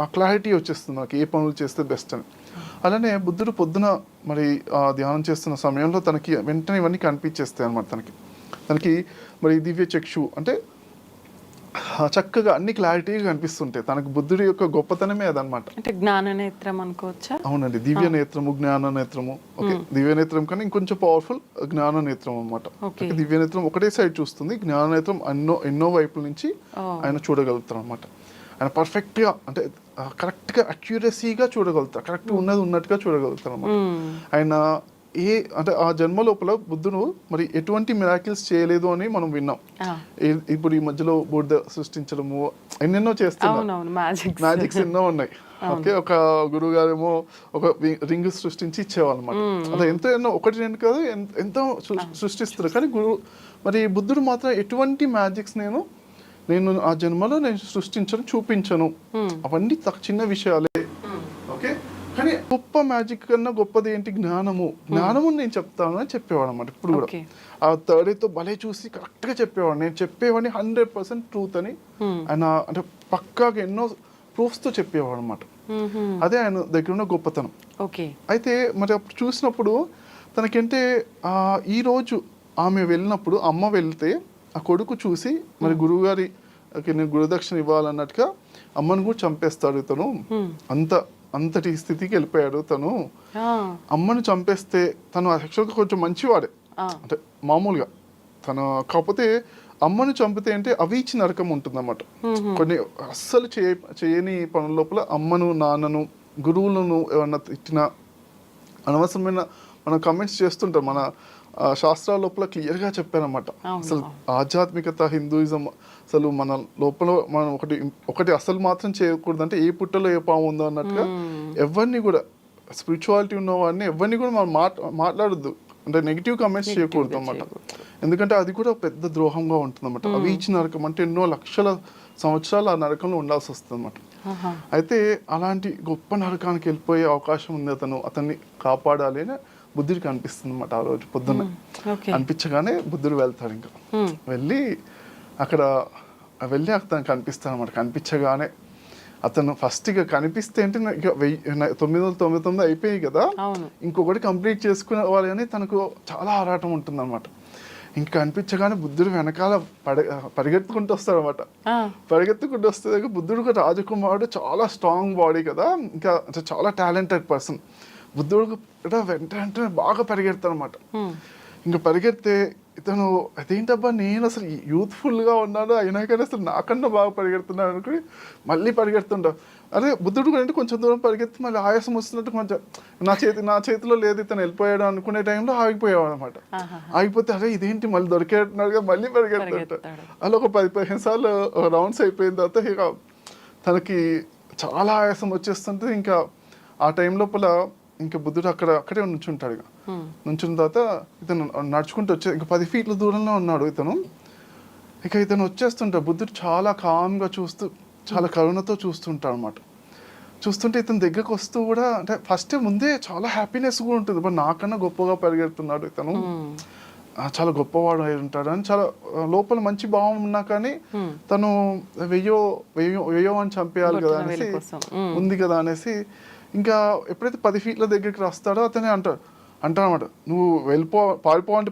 ఆ క్లారిటీ వచ్చేస్తుంది మనకి ఏ పనులు చేస్తే బెస్ట్ అని. అలానే బుద్ధుడు పొద్దున మరి ధ్యానం చేస్తున్న సమయంలో తనకి వెంటనే ఇవన్నీ కనిపించేస్తాయి అనమాట. తనకి మరి దివ్య చక్షు అంటే చక్కగా అన్ని క్లారిటీగా కనిపిస్తుంటాయి. తనకు బుద్ధుడి యొక్క గొప్పతనమే అదనమాట. అంటే జ్ఞాన నేత్రం అనుకోవచ్చా? అవునండి, దివ్య నేత్రము జ్ఞాన నేత్రము. ఓకే, దివ్య నేత్రం కానీ ఇంకొంచెం పవర్ఫుల్ జ్ఞాన నేత్రం అనమాట. దివ్య నేత్రం ఒకటే సైడ్ చూస్తుంది, జ్ఞాన నేత్రం ఎన్నో వైపుల నుంచి ఆయన చూడగలుగుతారు అనమాట. ఆయన పర్ఫెక్ట్ గా అంటే కరెక్ట్ గా అక్యురసీగా చూడగలుగుతారు, కరెక్ట్ ఉన్నది ఉన్నట్టుగా చూడగలుగుతారు అనమాట. ఆయన అంటే ఆ జన్మ లోపల బుద్ధుడు మరి ఎటువంటి మిరాకిల్స్ చేయలేదు అని మనం విన్నాం. ఇప్పుడు ఈ మధ్యలో బుద్ధ సృష్టించడము ఎన్నెన్నో చేస్తున్నారు, మ్యాజిక్స్ ఎన్నో ఉన్నాయి. ఓకే, ఒక గురువు గారేమో ఒక రింగ్ సృష్టించి ఇచ్చేవాళ్ళు అనమాట. అదే ఎన్నో 1-2 కాదు ఎంతో సృష్టిస్తారు. కానీ మరి బుద్ధుడు మాత్రం ఎటువంటి మ్యాజిక్స్ నేను ఆ జన్మలో నేను చూపించను, అవన్నీ చిన్న విషయాలే. ఓకే, కానీ గొప్ప మ్యాజిక్ కన్నా గొప్పది ఏంటి? జ్ఞానము నేను చెప్తాను అని చెప్పేవాడు అనమాట. ఇప్పుడు కూడా ఆ థర్డ్తో భలే చూసి కరెక్ట్ గా చెప్పేవాడు. నేను చెప్పేవాడిని 100% ట్రూత్ అని ఆయన అంటే పక్కాగా ఎన్నో ప్రూఫ్స్ తో చెప్పేవాడు అనమాట. అదే ఆయన దగ్గర ఉన్న గొప్పతనం. అయితే మరి అప్పుడు చూసినప్పుడు తనకంటే ఈ రోజు ఆమె వెళ్ళినప్పుడు అమ్మ వెళ్తే ఆ కొడుకు చూసి మరి గురువు గారి నేను గురుదక్షిణ ఇవ్వాలన్నట్టుగా అమ్మను కూడా చంపేస్తాడు తను. అంతటి స్థితికి వెళ్ళిపోయాడు తను. అమ్మను చంపేస్తే తను యాక్చువల్గా కొంచెం మంచివాడే అంటే మామూలుగా తను, కాకపోతే అమ్మను చంపితే అంటే అవీచి నరకం ఉంటుంది అన్నమాట. కొన్ని అస్సలు చేయని పనుల లోపల అమ్మను నాన్నను గురువులను ఏమన్నా తిట్టినా అనవసరమైన మనం కమెంట్స్ చేస్తుంటాం. మన శాస్త్రాల లోపల క్లియర్గా చెప్పారన్నమాట. అసలు ఆధ్యాత్మికత హిందూయిజం అసలు మన లోపల మనం ఒకటి అసలు మాత్రం చేయకూడదు, అంటే ఏ పుట్టలో ఏ పాము ఉందో అన్నట్టుగా ఎవరిని కూడా స్పిరిచువాలిటీ ఉన్న వాడిని ఎవరిని కూడా మనం మాట్లాడొద్దు, అంటే నెగిటివ్ కమెంట్స్ చేయకూడదు అన్నమాట. ఎందుకంటే అది కూడా పెద్ద ద్రోహంగా ఉంటుంది అన్నమాట. అవి ఇచ్చిన నరకం అంటే ఎన్నో లక్షల సంవత్సరాలు ఆ నరకంలో ఉండాల్సి వస్తుంది అన్నమాట. అయితే అలాంటి గొప్ప నరకానికి వెళ్ళిపోయే అవకాశం ఉంది, అతన్ని కాపాడాలి అని బుద్ధుడికి అనిపిస్తుంది అన్నమాట. ఆ రోజు పొద్దున్న అనిపించగానే బుద్ధుడు వెళ్తాడు. ఇంకా అతను కనిపిస్తాడు అనమాట. కనిపించగానే అతను ఫస్ట్ ఇక కనిపిస్తే అంటే 999 అయిపోయాయి కదా, ఇంకొకటి కంప్లీట్ చేసుకునేవాలి అని తనకు చాలా ఆరాటం ఉంటుంది అనమాట. ఇంకా కనిపించగానే బుద్ధుడు వెనకాల పరిగెత్తుకుంటూ వస్తాడు అనమాట. పరిగెత్తుకుంటూ వస్తే బుద్ధుడు ఒక రాజకుమారుడు, చాలా స్ట్రాంగ్ బాడీ కదా, ఇంకా చాలా టాలెంటెడ్ పర్సన్. బుద్ధుడు వెంటనే బాగా పరిగెడతాడు అనమాట. ఇంకా పరిగెడితే ఇతను అదేంటబ్బా నేను అసలు యూత్ఫుల్గా ఉన్నాను అయినా కానీ అసలు నాకన్నా బాగా పరిగెడుతున్నాను అనుకుని మళ్ళీ పరిగెడుతుంటా. అరే బుద్ధుడు కూడా అంటే కొంచెం దూరం పరిగెత్తి మళ్ళీ ఆయాసం వస్తున్నట్టు కొంచెం నా చేతిలో లేదు ఇతను వెళ్ళిపోయాడు అనుకునే టైంలో ఆగిపోయాడు అనమాట. ఆగిపోతే అరే ఇదేంటి మళ్ళీ దొరికేట్టున్నాడుగా మళ్ళీ పరిగెడుతుంటా. అలా ఒక 10-15 సార్లు రౌండ్స్ అయిపోయిన తర్వాత ఇక తనకి చాలా ఆయాసం వచ్చేస్తుంటే ఇంకా ఆ టైం లోపల ఇంకా బుద్ధుడు అక్కడే నుంచుంటాడు. ఇక నుంచున్న తర్వాత ఇతను నడుచుకుంటూ ఇంకా 10 ఫీట్ల దూరంలో ఉన్నాడు ఇతను. ఇక ఇతను వచ్చేస్తుంటాడు. బుద్ధుడు చాలా కామ్గా చూస్తూ చాలా కరుణతో చూస్తుంటాడు అనమాట. చూస్తుంటే ఇతని దగ్గరకు వస్తూ కూడా అంటే ఫస్ట్ ముందే చాలా హ్యాపీనెస్ కూడా ఉంటుంది. బట్ నాకన్నా గొప్పగా పరిగెడుతున్నాడు ఇతను, చాలా గొప్పవాడు అయి ఉంటాడు అని చాలా లోపల మంచి భావం ఉన్నా కానీ తను వెయ్యో అని చంపేయాలి కదా అనేసి ఉంది కదా అనేసి ఇంకా ఎప్పుడైతే 10 ఫీట్ల దగ్గరికి వస్తాడో అతనే అంటాడనమాట, నువ్వు పారిపో అంటే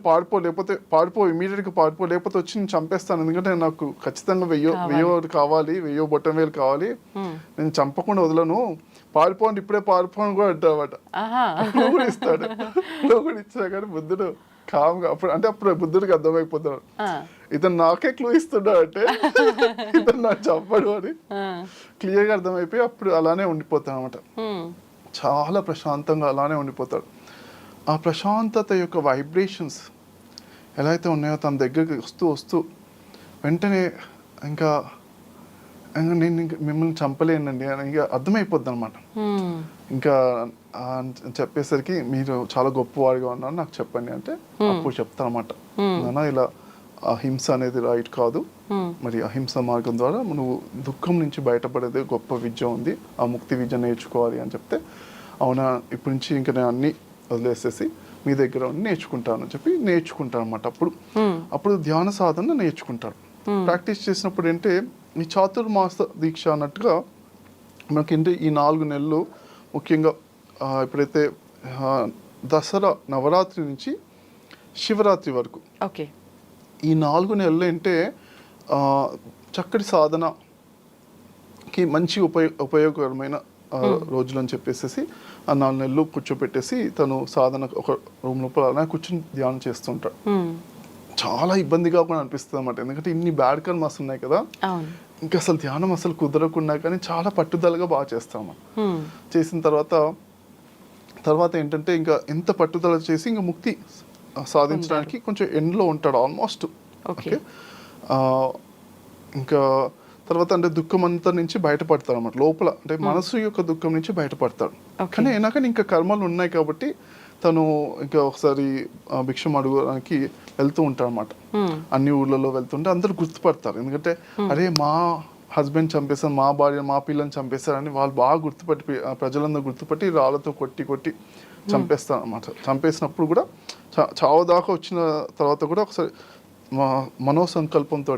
పారిపో ఇమీడియట్గా పారిపో, లేకపోతే వచ్చి నేను చంపేస్తాను, ఎందుకంటే నాకు ఖచ్చితంగా వెయ్యో కావాలి, 1000 బొట్టం వేలు కావాలి, నేను చంపకుండా వదలను, పారిపో అంటే ఇప్పుడే పారిపో అని కూడా అంటాడనమాట. నువ్వు కూడా ఇస్తాడు. నువ్వు కూడా ఇచ్చా కానీ బుద్ధుడు కామ్గా అప్పుడు బుద్ధుడికి అర్థమైపోతాడు ఇతను నాకే క్లూ ఇస్తున్నాడు అంటే ఇతను నాకు చంపడు అని క్లియర్గా అర్థమైపోయి అప్పుడు అలానే ఉండిపోతాడు అనమాట. చాలా ప్రశాంతంగా అలానే ఉండిపోతాడు. ఆ ప్రశాంతత యొక్క వైబ్రేషన్స్ ఎలా అయితే ఉన్నాయో తన దగ్గరికి వస్తూ వెంటనే ఇంకా నేను మిమ్మల్ని చంపలేనండి అని ఇంకా అర్థమైపోద్ది అనమాట. ఇంకా చెప్పేసరికి మీరు చాలా గొప్పవాడిగా ఉన్నారు నాకు చెప్పండి అంటే అప్పుడు చెప్తాను అనమాట, నాన్న ఇలా అహింస అనేది రైట్ కాదు, మరి అహింస మార్గం ద్వారా నువ్వు దుఃఖం నుంచి బయటపడేది గొప్ప విద్య ఉంది, ఆ ముక్తి విద్య నేర్చుకోవాలి అని చెప్తే, అవునా ఇప్పటి నుంచి ఇంకా నేను అన్ని వదిలేసేసి మీ దగ్గర నేర్చుకుంటాను అని చెప్పి నేర్చుకుంటాను అనమాట. అప్పుడు ధ్యాన సాధన నేర్చుకుంటాడు. ప్రాక్టీస్ చేసినప్పుడు ఏంటంటే ఈ చాతుర్మాస దీక్ష అన్నట్టుగా మనకి ఈ 4 నెలలు ముఖ్యంగా ఎప్పుడైతే దసరా నవరాత్రి నుంచి శివరాత్రి వరకు ఈ 4 నెలలు అంటే చక్కటి సాధనకి మంచి ఉపయోగకరమైన రోజులు అని చెప్పేసి ఆ 4 నెలలు కూర్చోపెట్టేసి తను సాధన ఒక రూమ్ లోపల కూర్చొని ధ్యానం చేస్తుంటాడు. చాలా ఇబ్బందిగా కూడా అనిపిస్తుంది అన్నమాట, ఎందుకంటే ఇన్ని బ్యాడ్ కర్మస్ ఉన్నాయి కదా, ఇంకా అసలు ధ్యానం అసలు కుదరకుండా కానీ చాలా పట్టుదలగా బాగా చేస్తాము. చేసిన తర్వాత ఏంటంటే ఇంకా ఎంత పట్టుదల చేసి ఇంకా ముక్తి సాధించడానికి కొంచెం ఎండ్లో ఉంటాడు ఆల్మోస్ట్. ఓకే ఇంకా తర్వాత అంటే దుఃఖం అంతా నుంచి బయటపడతాడు అన్నమాట. లోపల అంటే మనసు యొక్క దుఃఖం నుంచి బయటపడతాడు. కానీ అయినా కానీ ఇంకా కర్మలు ఉన్నాయి కాబట్టి తను ఇంకా ఒకసారి భిక్షం అడగడానికి వెళ్తూ ఉంటాడు అనమాట. అన్ని ఊర్లలో వెళ్తుంటే అందరూ గుర్తుపడతారు, ఎందుకంటే అరే మా హస్బెండ్ చంపేశారు, మా భార్య మా పిల్లని చంపేశారని వాళ్ళు బాగా గుర్తుపట్టి ప్రజలందరూ గుర్తుపట్టి రాళ్ళతో కొట్టి చంపేస్తారు అనమాట. చంపేసినప్పుడు కూడా చావు దాకా వచ్చిన తర్వాత కూడా ఒకసారి మనోసంకల్పంతో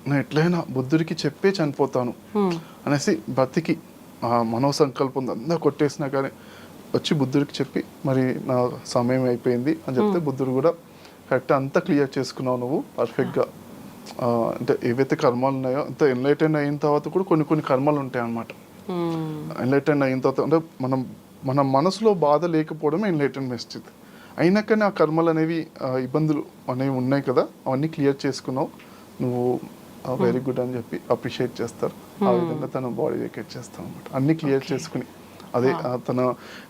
నేను ఎట్లయినా బుద్ధుడికి చెప్పే చనిపోతాను అనేసి బ్రతికి ఆ మనోసంకల్పం అంతా కొట్టేసినా కానీ వచ్చి బుద్ధుడికి చెప్పి మరి నా సమయం అయిపోయింది అని చెప్తే బుద్ధుడు కూడా కరెక్ట్ అంతా క్లియర్ చేసుకున్నావు నువ్వు పర్ఫెక్ట్గా, అంటే ఏవైతే కర్మలు ఉన్నాయో అంత ఎన్లైటెన్ అయిన తర్వాత కూడా కొన్ని కర్మలు ఉంటాయి అన్నమాట. ఎన్లైటెన్ అయిన తర్వాత అంటే మన మనసులో బాధ లేకపోవడం ఎన్లైటెన్మెంట్ స్థితి. అయినా కానీ ఆ కర్మలు అనేవి ఇబ్బందులు అనేవి ఉన్నాయి కదా, అవన్నీ క్లియర్ చేసుకున్నావు నువ్వు, వెరీ గుడ్ అని చెప్పి అప్రిషియేట్ చేస్తారు. ఆ విధంగా తన బాడీ వేకేట్ చేస్తాం అనమాట, అన్ని క్లియర్ చేసుకుని. అదే తన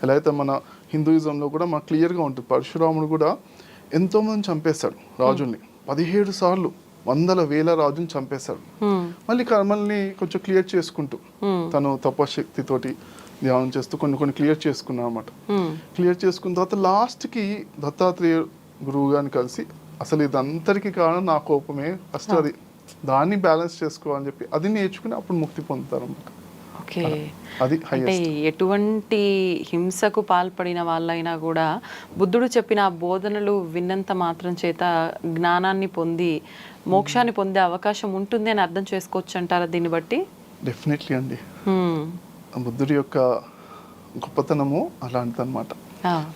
ఎలా అయితే మన హిందూయిజంలో కూడా మనకు క్లియర్గా ఉంటుంది, పరశురాముడు కూడా ఎంతోమంది చంపేశాడు రాజుల్ని, 17 సార్లు 100,000 రాజుని చంపేశాడు. మళ్ళీ కర్మల్ని కొంచెం క్లియర్ చేసుకుంటూ తను తపశక్తితోటి ధ్యానం చేస్తూ కొన్ని క్లియర్ చేసుకున్నాను అనమాట. క్లియర్ చేసుకున్న తర్వాత లాస్ట్కి దత్తాత్రేయ గురువు గారిని కలిసి అసలు ఇదంతరికి కారణం నా కోపమే, ఫస్ట్ అది దాన్ని బ్యాలెన్స్ చేసుకోవాలని చెప్పి అది నేర్చుకుని అప్పుడు ముక్తి పొందుతారు అన్నమాట. అది అంటే ఎటువంటి హింసకు పాల్పడిన వాళ్ళైనా కూడా బుద్ధుడు చెప్పిన ఆ బోధనలు విన్నంత మాత్రం చేత జ్ఞానాన్ని పొంది మోక్షాన్ని పొందే అవకాశం ఉంటుంది అని అర్థం చేసుకోవచ్చు అంటారా దీన్ని బట్టి? డెఫినెట్లీ అండి. బుద్ధుడి యొక్క గొప్పతనము అలాంటిది అనమాట.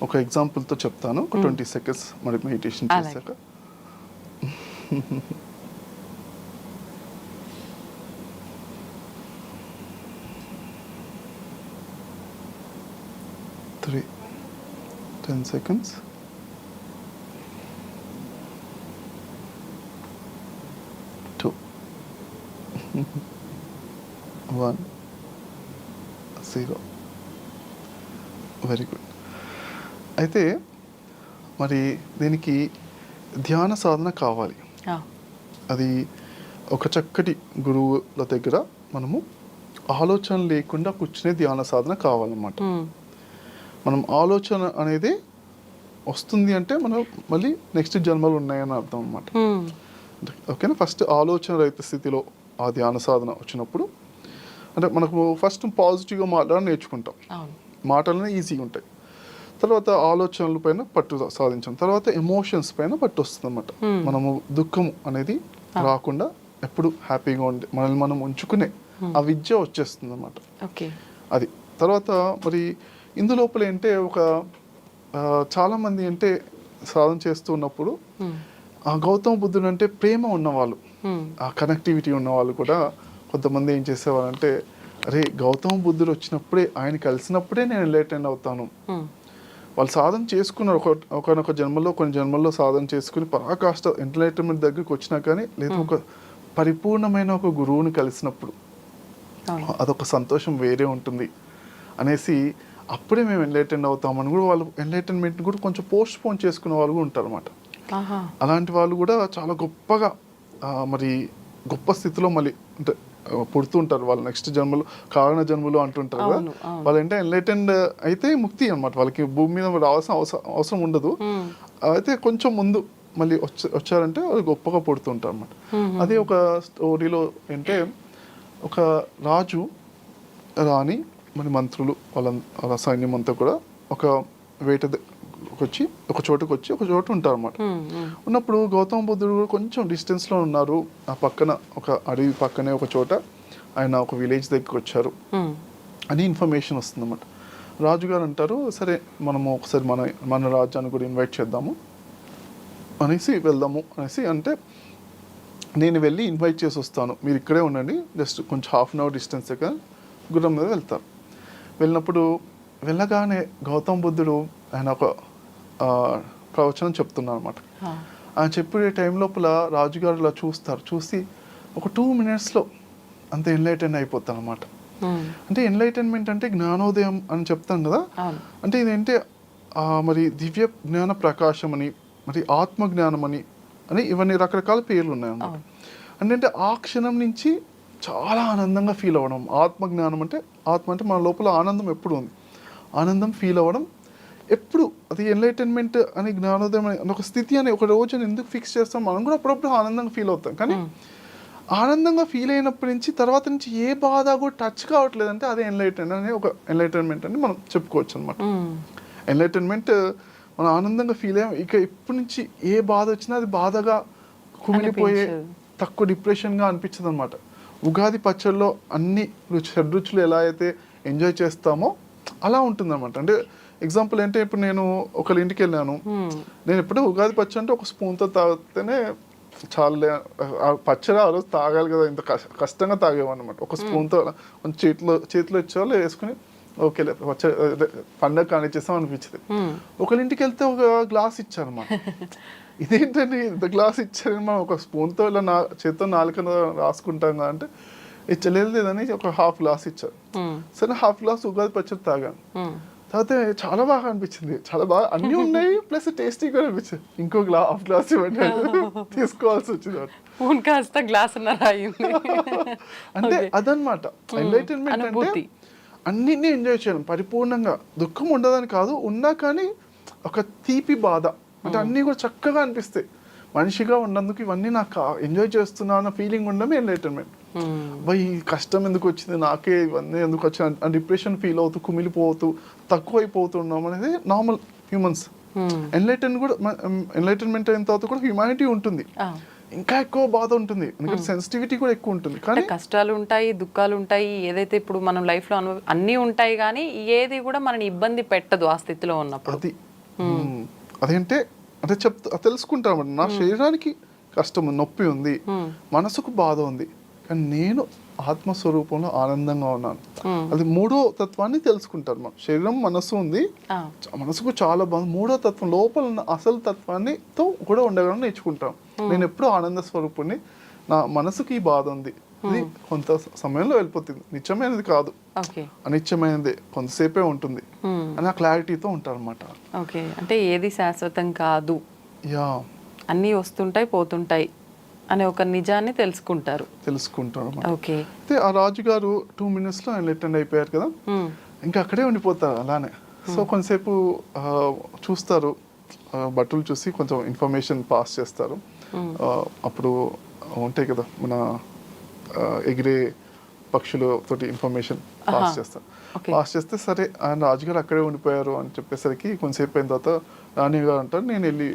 ఒక ఎగ్జాంపుల్తో చెప్తాను, ఒక 20 seconds మరి మెడిటేషన్ చేశాక. 10 seconds. 1 0. Very good. అయితే మరి దీనికి ధ్యాన సాధన కావాలి. అది ఒక చక్కటి గురువుల దగ్గర మనము ఆలోచన లేకుండా కూర్చునే ధ్యాన సాధన కావాలన్నమాట. మనం ఆలోచన అనేది వస్తుంది అంటే మనం మళ్ళీ నెక్స్ట్ జన్మలు ఉన్నాయని అర్థం అన్నమాట. ఓకేనా? ఫస్ట్ ఆలోచన రహిత స్థితిలో ఆ ధ్యాన సాధన వచ్చినప్పుడు అంటే మనకు ఫస్ట్ పాజిటివ్గా మాట్లాడడం నేర్చుకుంటాం. మాటలనే ఈజీగా ఉంటాయి. తర్వాత ఆలోచనల పైన పట్టు సాధించాం. తర్వాత ఎమోషన్స్ పైన పట్టు వస్తుంది అన్నమాట. మనము దుఃఖం అనేది రాకుండా ఎప్పుడు హ్యాపీగా ఉండి మనల్ని మనం ఉంచుకునే ఆ విద్య వచ్చేస్తుంది అన్నమాట. అది తర్వాత మరి ఇందులోపల ఏంటే ఒక చాలా మంది అంటే సాధన చేస్తున్నప్పుడు ఆ గౌతమ బుద్ధుడు అంటే ప్రేమ ఉన్నవాళ్ళు, ఆ కనెక్టివిటీ ఉన్నవాళ్ళు కూడా కొంతమంది ఏం చేసేవాళ్ళంటే, అరే గౌతమ బుద్ధుడు వచ్చినప్పుడే, ఆయన కలిసినప్పుడే నేను ఎన్లైటెన్ అవుతాను. వాళ్ళు సాధన చేసుకున్నారు ఒకనొక జన్మలో, కొన్ని జన్మల్లో సాధన చేసుకుని పరాకాష్ట ఎన్లైటన్మెంట్ దగ్గరికి వచ్చినా కానీ, లేదా ఒక పరిపూర్ణమైన ఒక గురువుని కలిసినప్పుడు అదొక సంతోషం వేరే ఉంటుంది అనేసి అప్పుడే మేము ఎన్లైటెన్ అవుతామని కూడా వాళ్ళు ఎన్లైటన్మెంట్ కూడా కొంచెం పోస్ట్ పోన్ చేసుకునే వాళ్ళు కూడా ఉంటారు అన్నమాట. అలాంటి వాళ్ళు కూడా చాలా గొప్పగా మరి గొప్ప స్థితిలో మళ్ళీ అంటే పుడుతుంటారు. వాళ్ళు నెక్స్ట్ జన్మలు కారణ జన్మలు అంటుంటారు కదా, వాళ్ళు అంటే ఎన్లైటెండ్ అయితే ముక్తి అన్నమాట. వాళ్ళకి భూమి మీద రావాల్సిన అవసరం ఉండదు. అయితే కొంచెం ముందు మళ్ళీ వచ్చారంటే వాళ్ళు గొప్పగా పుడుతుంటారు అన్నమాట. అదే ఒక స్టోరీలో అంటే ఒక రాజు రాణి మరి మంత్రులు వాళ్ళ సైన్యం అంతా కూడా ఒక వేట వచ్చి ఒక చోటు ఉంటారు అన్నమాట. ఉన్నప్పుడు గౌతమ బుద్ధుడు కూడా కొంచెం డిస్టెన్స్లో ఉన్నారు. ఆ పక్కన ఒక అడవి పక్కనే ఒక చోట ఆయన ఒక విలేజ్ దగ్గరికి వచ్చారు అని ఇన్ఫర్మేషన్ వస్తుంది అన్నమాట. రాజుగారు అంటారు, సరే మనము ఒకసారి మన రాజ్యాన్ని కూడా ఇన్వైట్ చేద్దాము అనేసి వెళ్దాము అనేసి అంటే, నేను వెళ్ళి ఇన్వైట్ చేసి వస్తాను, మీరు ఇక్కడే ఉండండి, జస్ట్ కొంచెం హాఫ్ అన్ అవర్ డిస్టెన్స్ దగ్గర గుర్రం మీద వెళ్తారు. వెళ్ళినప్పుడు వెళ్ళగానే గౌతమ బుద్ధుడు ఆయన ఒక ప్రవచనం చెప్తున్నారు అనమాట. ఆయన చెప్పే టైం లోపల రాజుగారు ఇలా చూసి ఒక 2 minutesలో అంత ఎన్లైటెన్ అయిపోతాను అనమాట. అంటే ఎన్లైటన్మెంట్ అంటే జ్ఞానోదయం అని చెప్తాను కదా, అంటే ఇదేంటే మరి దివ్య జ్ఞాన ప్రకాశం అని, మరి ఆత్మ జ్ఞానం అని ఇవన్నీ రకరకాల పేర్లు ఉన్నాయన్నమాట. అంటే ఆ క్షణం నుంచి చాలా ఆనందంగా ఫీల్ అవ్వడం. ఆత్మజ్ఞానం అంటే ఆత్మ అంటే మన లోపల ఆనందం ఎప్పుడు ఉంది, ఆనందం ఫీల్ అవ్వడం ఎప్పుడు. అది ఎన్లైటన్మెంట్ అని జ్ఞానోదయం అని ఒక స్థితి అని ఒక రోజుని ఎందుకు ఫిక్స్ చేస్తాం, మనం కూడా అప్పుడప్పుడు ఆనందంగా ఫీల్ అవుతాం. కానీ ఆనందంగా ఫీల్ అయినప్పటి నుంచి తర్వాత నుంచి ఏ బాధ కూడా టచ్ కావట్లేదు అంటే అదే ఎన్లైటన్మెంట్ అని మనం చెప్పుకోవచ్చు అనమాట. ఎన్లైటన్మెంట్ మనం ఆనందంగా ఫీల్ అయ్యాం, ఇక ఇప్పటి నుంచి ఏ బాధ వచ్చినా అది బాధగా కుమిలిపోయే తక్కువ డిప్రెషన్గా అనిపించదు అనమాట. ఉగాది పచ్చడిలో అన్ని షడ్రుచులు ఎలా అయితే ఎంజాయ్ చేస్తామో అలా ఉంటుందన్నమాట. అంటే ఎగ్జాంపుల్ అంటే ఇప్పుడు నేను ఒకళ్ళ ఇంటికి వెళ్ళాను, నేను ఎప్పుడూ ఉగాది పచ్చడి అంటే ఒక స్పూన్తో తాగితేనే చాలా, పచ్చడి ఆ రోజు తాగాలి కదా, ఇంత కష్టంగా తాగేమన్నమాట. ఒక స్పూన్తో చేతిలో ఇచ్చేవాళ్ళు వేసుకుని ఓకే పచ్చడి పండగ కానిచ్చేస్తాం అనిపించింది. ఒకళ్ళ ఇంటికి వెళ్తే ఒక గ్లాస్ ఇచ్చారన్నమాట. ఇదేంటండి ఇంత గ్లాస్ ఇచ్చారని మనం ఒక స్పూన్తో ఇలా చేత్తో నాలుక రాసుకుంటాం కదా అంటే లేదని ఒక హాఫ్ గ్లాస్ ఇచ్చారు. సరే హాఫ్ గ్లాస్ ఉగాది పచ్చడి తాగాను. తర్వాత చాలా బాగా అనిపించింది, చాలా బాగా అన్నీ ఉన్నాయి ప్లస్ టేస్టీ కూడా అనిపించింది. ఇంకో హాఫ్ గ్లాస్ ఇవ్వండి తీసుకోవాల్సి వచ్చింది. అంటే అదనమాట ఎన్లైటన్మెంట్ అంటే అన్నిటినీ ఎంజాయ్ చేయడం పరిపూర్ణంగా. దుఃఖం ఉండదని కాదు, ఉన్నా కానీ ఒక తీపి బాధ అంటే అన్నీ కూడా చక్కగా అనిపిస్తాయి. మనిషిగా ఉన్నందుకు ఇవన్నీ నాకు ఎంజాయ్ చేస్తున్నా అన్న ఫీలింగ్ ఉండమే ఎన్లైటన్మెంట్. ఈ కష్టం ఎందుకు వచ్చింది, నాకే ఇవన్నీ ఎందుకు వచ్చింది, డిప్రెషన్ ఫీల్ అవుతూ కుమిలిపోతూ తక్కువైపోతున్నాం అనేది నార్మల్ హ్యూమన్స్. ఎన్లైటన్మెంట్ అయిన తర్వాత కూడా హ్యూమానిటీ ఉంటుంది, ఇంకా ఎక్కువ బాధ ఉంటుంది, ఎందుకంటే సెన్సిటివిటీ కూడా ఎక్కువ ఉంటుంది. కానీ కష్టాలు ఉంటాయి, దుఃఖాలు ఉంటాయి, ఏదైతే ఇప్పుడు మనం లైఫ్లో అన్నీ ఉంటాయి, కానీ ఏది కూడా మనని ఇబ్బంది పెట్టదు ఆ స్థితిలో ఉన్నప్పుడు. అదేంటే అంటే తెలుసుకుంటాం, నా శరీరానికి కష్టం నొప్పి ఉంది, మనసుకు బాధ ఉంది, కానీ నేను ఆత్మస్వరూపంలో ఆనందంగా ఉన్నాను. అది 3వ తత్వాన్ని తెలుసుకుంటారు. మనం శరీరం మనసు ఉంది, మనసుకు చాలా బాధ, 3వ తత్వం లోపల ఉన్న అసలు తత్వాన్ని తో కూడా ఉండగలను నేర్చుకుంటాం. నేను ఎప్పుడూ ఆనంద స్వరూపుణ్ణి, నా మనసుకి ఈ బాధ ఉంది, అది కొంత సమయంలో వెళ్ళిపోతుంది, నిత్యమైనది కాదు, ఓకే అనిత్యమైనదే, కొంతసేపే ఉంటుంది అని ఆ క్లారిటీతో ఉంటారు అనమాట. ఓకే, అంటే ఏది శాశ్వతం కాదు, యా, అన్నీ వస్తుంటాయి పోతుంటాయి అనే ఒక నిజాన్ని తెలుసుకుంటారు. తెలుసుకుంటారు. ఓకే, అయితే ఆ రాజుగారు 2 minutesలో ఆయన అటెండ్ అయిపోయారు కదా, ఇంకా అక్కడే ఉండిపోతారు అలానే. సో కొంతసేపు చూస్తారు, బట్టలు చూసి కొంచెం ఇన్ఫర్మేషన్ పాస్ చేస్తారు. అప్పుడు ఉంటాయి కదా మన ఎగిరే పక్షులతోటి ఇన్ఫర్మేషన్ పాస్ చేస్తారు. పాస్ చేస్తే సరే ఆయన రాజుగారు అక్కడే ఉండిపోయారు అని చెప్పేసరికి కొంతసేపు అయిన తర్వాత రాణిగారు అంటారు, నేను వెళ్ళి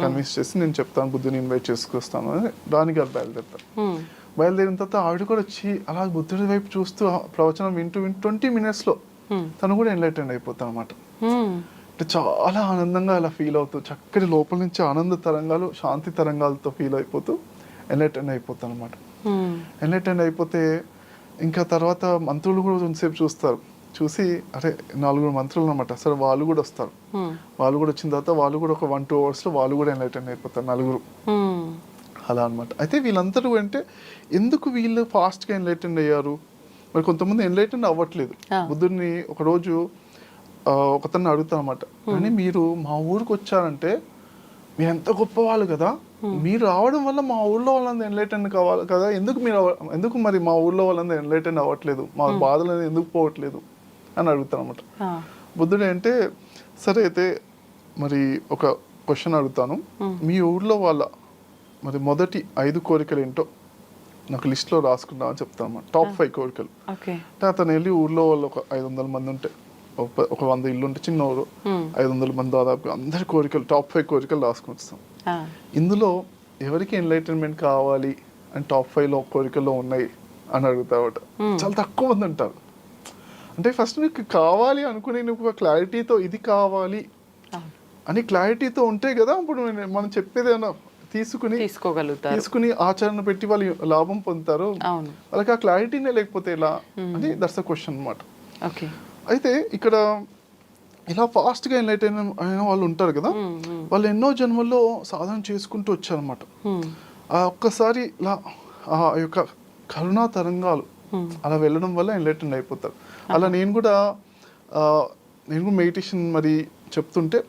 కన్విన్స్ చేసి నేను చెప్తాను, బుద్ధుని ఇన్వైట్ చేసుకొస్తాను అని రాణిగారు బయలుదేరుతారు. బయలుదేరిన తర్వాత ఆవిడ కూడా వచ్చి అలా బుద్ధుడి వైపు చూస్తూ ప్రవచనం వింటూ 20 minutesలో తను కూడా ఎన్లైటెండ్ అయిపోతాను అనమాట. అంటే చాలా ఆనందంగా అలా ఫీల్ అవుతూ చక్కటి లోపల నుంచి ఆనంద తరంగాలు, శాంతి తరంగాలతో ఫీల్ అయిపోతూ ఎన్లైటెండ్ అయిపోతాను అనమాట. ఎన్లైటెండ్ అయిపోతే ఇంకా తర్వాత మంత్రులు కూడా కొంతసేపు చూస్తారు, చూసి అరే 4 మంత్రులు అనమాట, సరే వాళ్ళు కూడా వస్తారు. వాళ్ళు కూడా వచ్చిన తర్వాత వాళ్ళు కూడా ఒక 1-2 hours వాళ్ళు కూడా ఎన్లైటెండ్ అయిపోతారు, 4. అలా అనమాట. అయితే వీళ్ళందరూ అంటే ఎందుకు వీళ్ళు ఫాస్ట్గా ఎన్లైటెండ్ అయ్యారు, మరి కొంతమంది ఎన్లైటెండ్ అవ్వట్లేదు. బుద్ధుడిని ఒకరోజు ఒకతన్ని అడుగుతాను అనమాట, కానీ మీరు మా ఊరికి వచ్చారంటే మీరు ఎంత గొప్పవాళ్ళు కదా, మీరు రావడం వల్ల మా ఊళ్ళో వాళ్ళందరూ ఎన్లైటెండ్ కావాలి కదా, ఎందుకు మరి మా ఊళ్ళో వాళ్ళందరూ ఎన్లైటెండ్ అవ్వట్లేదు, మా బాధలు అనేది ఎందుకు పోవట్లేదు అని అడుగుతాను అనమాట. బుద్ధుడు అంటే సరే అయితే మరి ఒక క్వశ్చన్ అడుగుతాను, మీ ఊళ్ళో వాళ్ళ మరి మొదటి 5 కోరికలు ఏంటో నాకు లిస్ట్లో రాసుకున్నా అని చెప్తాను అన్నమాట. టాప్ 5 కోరికలు. అంటే అతను వెళ్ళి ఊళ్ళో వాళ్ళు ఒక 500 మంది ఉంటే, ఒక 100 ఇల్లు ఉంటే చిన్న ఊరు, 500 మంది దాదాపు అందరి కోరికలు, టాప్ 5 కోరికలు రాసుకొస్తాం. ఇందులో ఎవరికి ఎన్లైటన్మెంట్ కావాలి అని టాప్ 5లో కోరికల్లో ఉన్నాయి అని అడుగుతావట. చాలా తక్కువ మంది ఉంటారు. అంటే ఫస్ట్ నీకు కావాలి అనుకునే నువ్వు ఒక క్లారిటీతో ఇది కావాలి అని క్లారిటీతో ఉంటే కదా అప్పుడు మనం చెప్పేదేమన్నా తీసుకుని ఆచరణ పెట్టి వాళ్ళు లాభం పొందుతారు. వాళ్ళకి ఆ క్లారిటీనే లేకపోతే ఎలా అని దట్స్ అ క్వశ్చన్ అన్నమాట. అయితే ఇక్కడ ఇలా ఫాస్ట్గా ఎన్లైటైన్ అయిన వాళ్ళు ఉంటారు కదా, వాళ్ళు ఎన్నో జన్మల్లో సాధన చేసుకుంటూ వచ్చారనమాట. ఆ ఒక్కసారి ఇలా ఆ యొక్క కరుణా తరంగాలు అలా వెళ్ళడం వల్ల ఎన్లైటెన్ అయిపోతారు. అలా నేను కూడా మెడిటేషన్ మరి చెప్తుంటే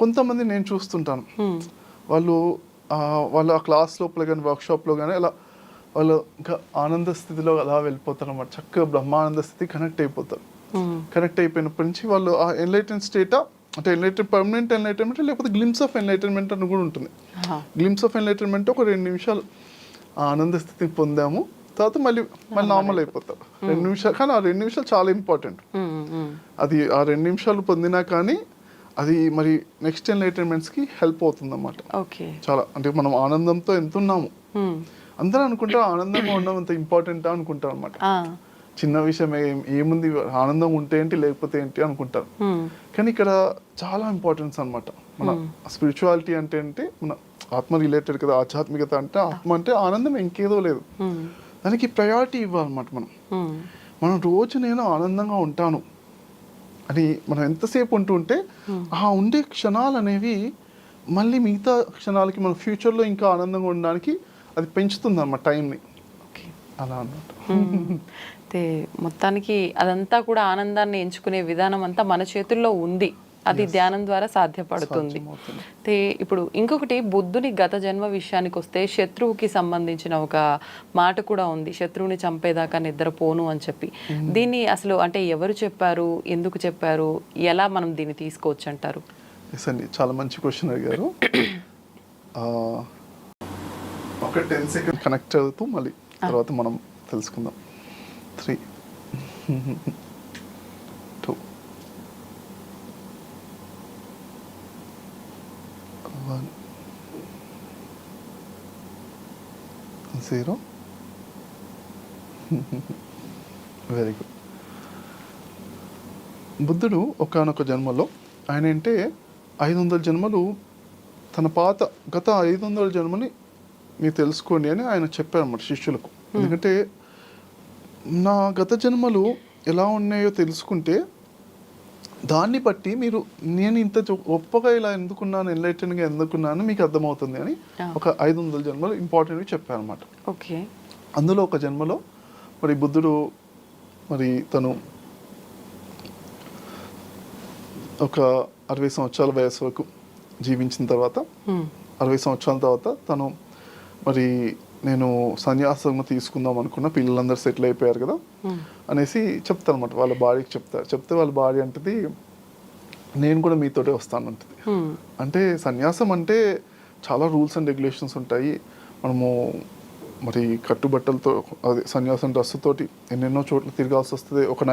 కొంతమంది నేను చూస్తుంటాను, వాళ్ళు ఆ క్లాస్ లోపల కానీ వర్క్షాప్లో కానీ అలా వాళ్ళు ఇంకా ఆనంద స్థితిలో అలా వెళ్ళిపోతారు అన్నమాట. చక్కగా బ్రహ్మానంద స్థితి కనెక్ట్ అయిపోతారు. కనెక్ట్ అయిపోయినప్పటి నుంచి వాళ్ళు ఆ ఎన్లైటెన్ స్టేటా అంటే పర్మనెంట్ ఎన్లైటన్మెంట్ లేకపోతే గ్లిమ్స్ ఆఫ్ ఎన్లైటన్మెంట్ అని కూడా ఉంటుంది. గ్లిమ్స్ ఆఫ్ ఎన్లైటన్మెంట్ ఒక 2 నిమిషాలు ఆనంద స్థితిని పొందాము, తర్వాత మళ్ళీ నార్మల్ అయిపోతారు. 2 నిమిషాలు, కానీ ఆ 2 నిమిషాలు చాలా ఇంపార్టెంట్. అది ఆ 2 నిమిషాలు పొందినా కానీ అది మరి నెక్స్ట్ ఎన్లైటన్మెంట్స్కి హెల్ప్ అవుతుంది అన్నమాట. చాలా అంటే మనం ఆనందంతో ఎంత ఉన్నాము, అందరూ అనుకుంటే ఆనందంగా ఉండడం అంత ఇంపార్టెంట్ అనుకుంటారు అనమాట. చిన్న విషయం ఏముంది, ఆనందం ఉంటే ఏంటి లేకపోతే ఏంటి అనుకుంటారు. కానీ ఇక్కడ చాలా ఇంపార్టెన్స్ అనమాట. మన స్పిరిచువాలిటీ అంటే ఏంటి, మన ఆత్మ రిలేటెడ్ కదా, ఆధ్యాత్మికత అంటే ఆత్మ అంటే ఆనందం, ఇంకేదో లేదు. దానికి ప్రయారిటీ ఇవ్వాలన్నమాట. మనం రోజు నేను ఆనందంగా ఉంటాను అని మనం ఎంతసేపు ఉంటే ఆ ఉండే క్షణాలు అనేవి మళ్ళీ మిగతా క్షణాలకి మన ఫ్యూచర్లో ఇంకా ఆనందంగా ఉండడానికి అది పెంచుతుంది అన్నమాట టైంని. అలా అన్నమాట. అయితే మొత్తానికి అదంతా కూడా ఆనందాన్ని ఎంచుకునే విధానం అంతా మన చేతుల్లో ఉంది, అది ధ్యానం ద్వారా సాధ్యపడుతుంది. అయితే ఇప్పుడు ఇంకొకటి, బుద్ధుని గత జన్మ విషయానికి వస్తే శత్రువుకి సంబంధించిన ఒక మాట కూడా ఉంది, శత్రువుని చంపేదాకా నిద్రపోను అని చెప్పి. దీన్ని అసలు అంటే ఎవరు చెప్పారు, ఎందుకు చెప్పారు, ఎలా మనం దీన్ని తీసుకోవచ్చు అంటారు? అండి, చాలా మంచి క్వశ్చన్ అడిగారు. ఒక 10 seconds కనెక్ట్ అవుతూ మళ్ళీ తర్వాత మనం తెలుసుకుందాం. 3 2 1 0. Very good. బుద్ధుడు ఒకానొక జన్మలో ఆయన అంటే 500 జన్మలు తన గత 500 జన్మని మీరు తెలుసుకోండి అని ఆయన చెప్పారు అన్నమాట శిష్యులకు. ఎందుకంటే నా గత జన్మలు ఎలా ఉన్నాయో తెలుసుకుంటే దాన్ని బట్టి మీరు నేను ఇంత గొప్పగా ఇలా ఎందుకున్నాను, ఎన్లైటెన్గా ఎందుకున్నాను మీకు అర్థమవుతుంది అని ఒక 500 జన్మలు ఇంపార్టెంట్గా చెప్పారన్నమాట. ఓకే. అందులో ఒక జన్మలో మరి బుద్ధుడు మరి తను ఒక 60 సంవత్సరాల వయసు వరకు జీవించిన తర్వాత 60 సంవత్సరాల తర్వాత తను మరి నేను సన్యాసం తీసుకుందాం అనుకున్న, పిల్లలందరూ సెటిల్ అయిపోయారు కదా అనేసి చెప్తాను అనమాట. వాళ్ళ భార్యకి చెప్తే వాళ్ళ భార్య అంటది నేను కూడా మీతోటే వస్తాను అంటది. అంటే సన్యాసం అంటే చాలా రూల్స్ అండ్ రెగ్యులేషన్స్ ఉంటాయి. మనము మరి కట్టుబట్టలతో అదే సన్యాసం డ్రెస్సుతోటి ఎన్నెన్నో చోట్ల తిరగాల్సి వస్తుంది. ఒక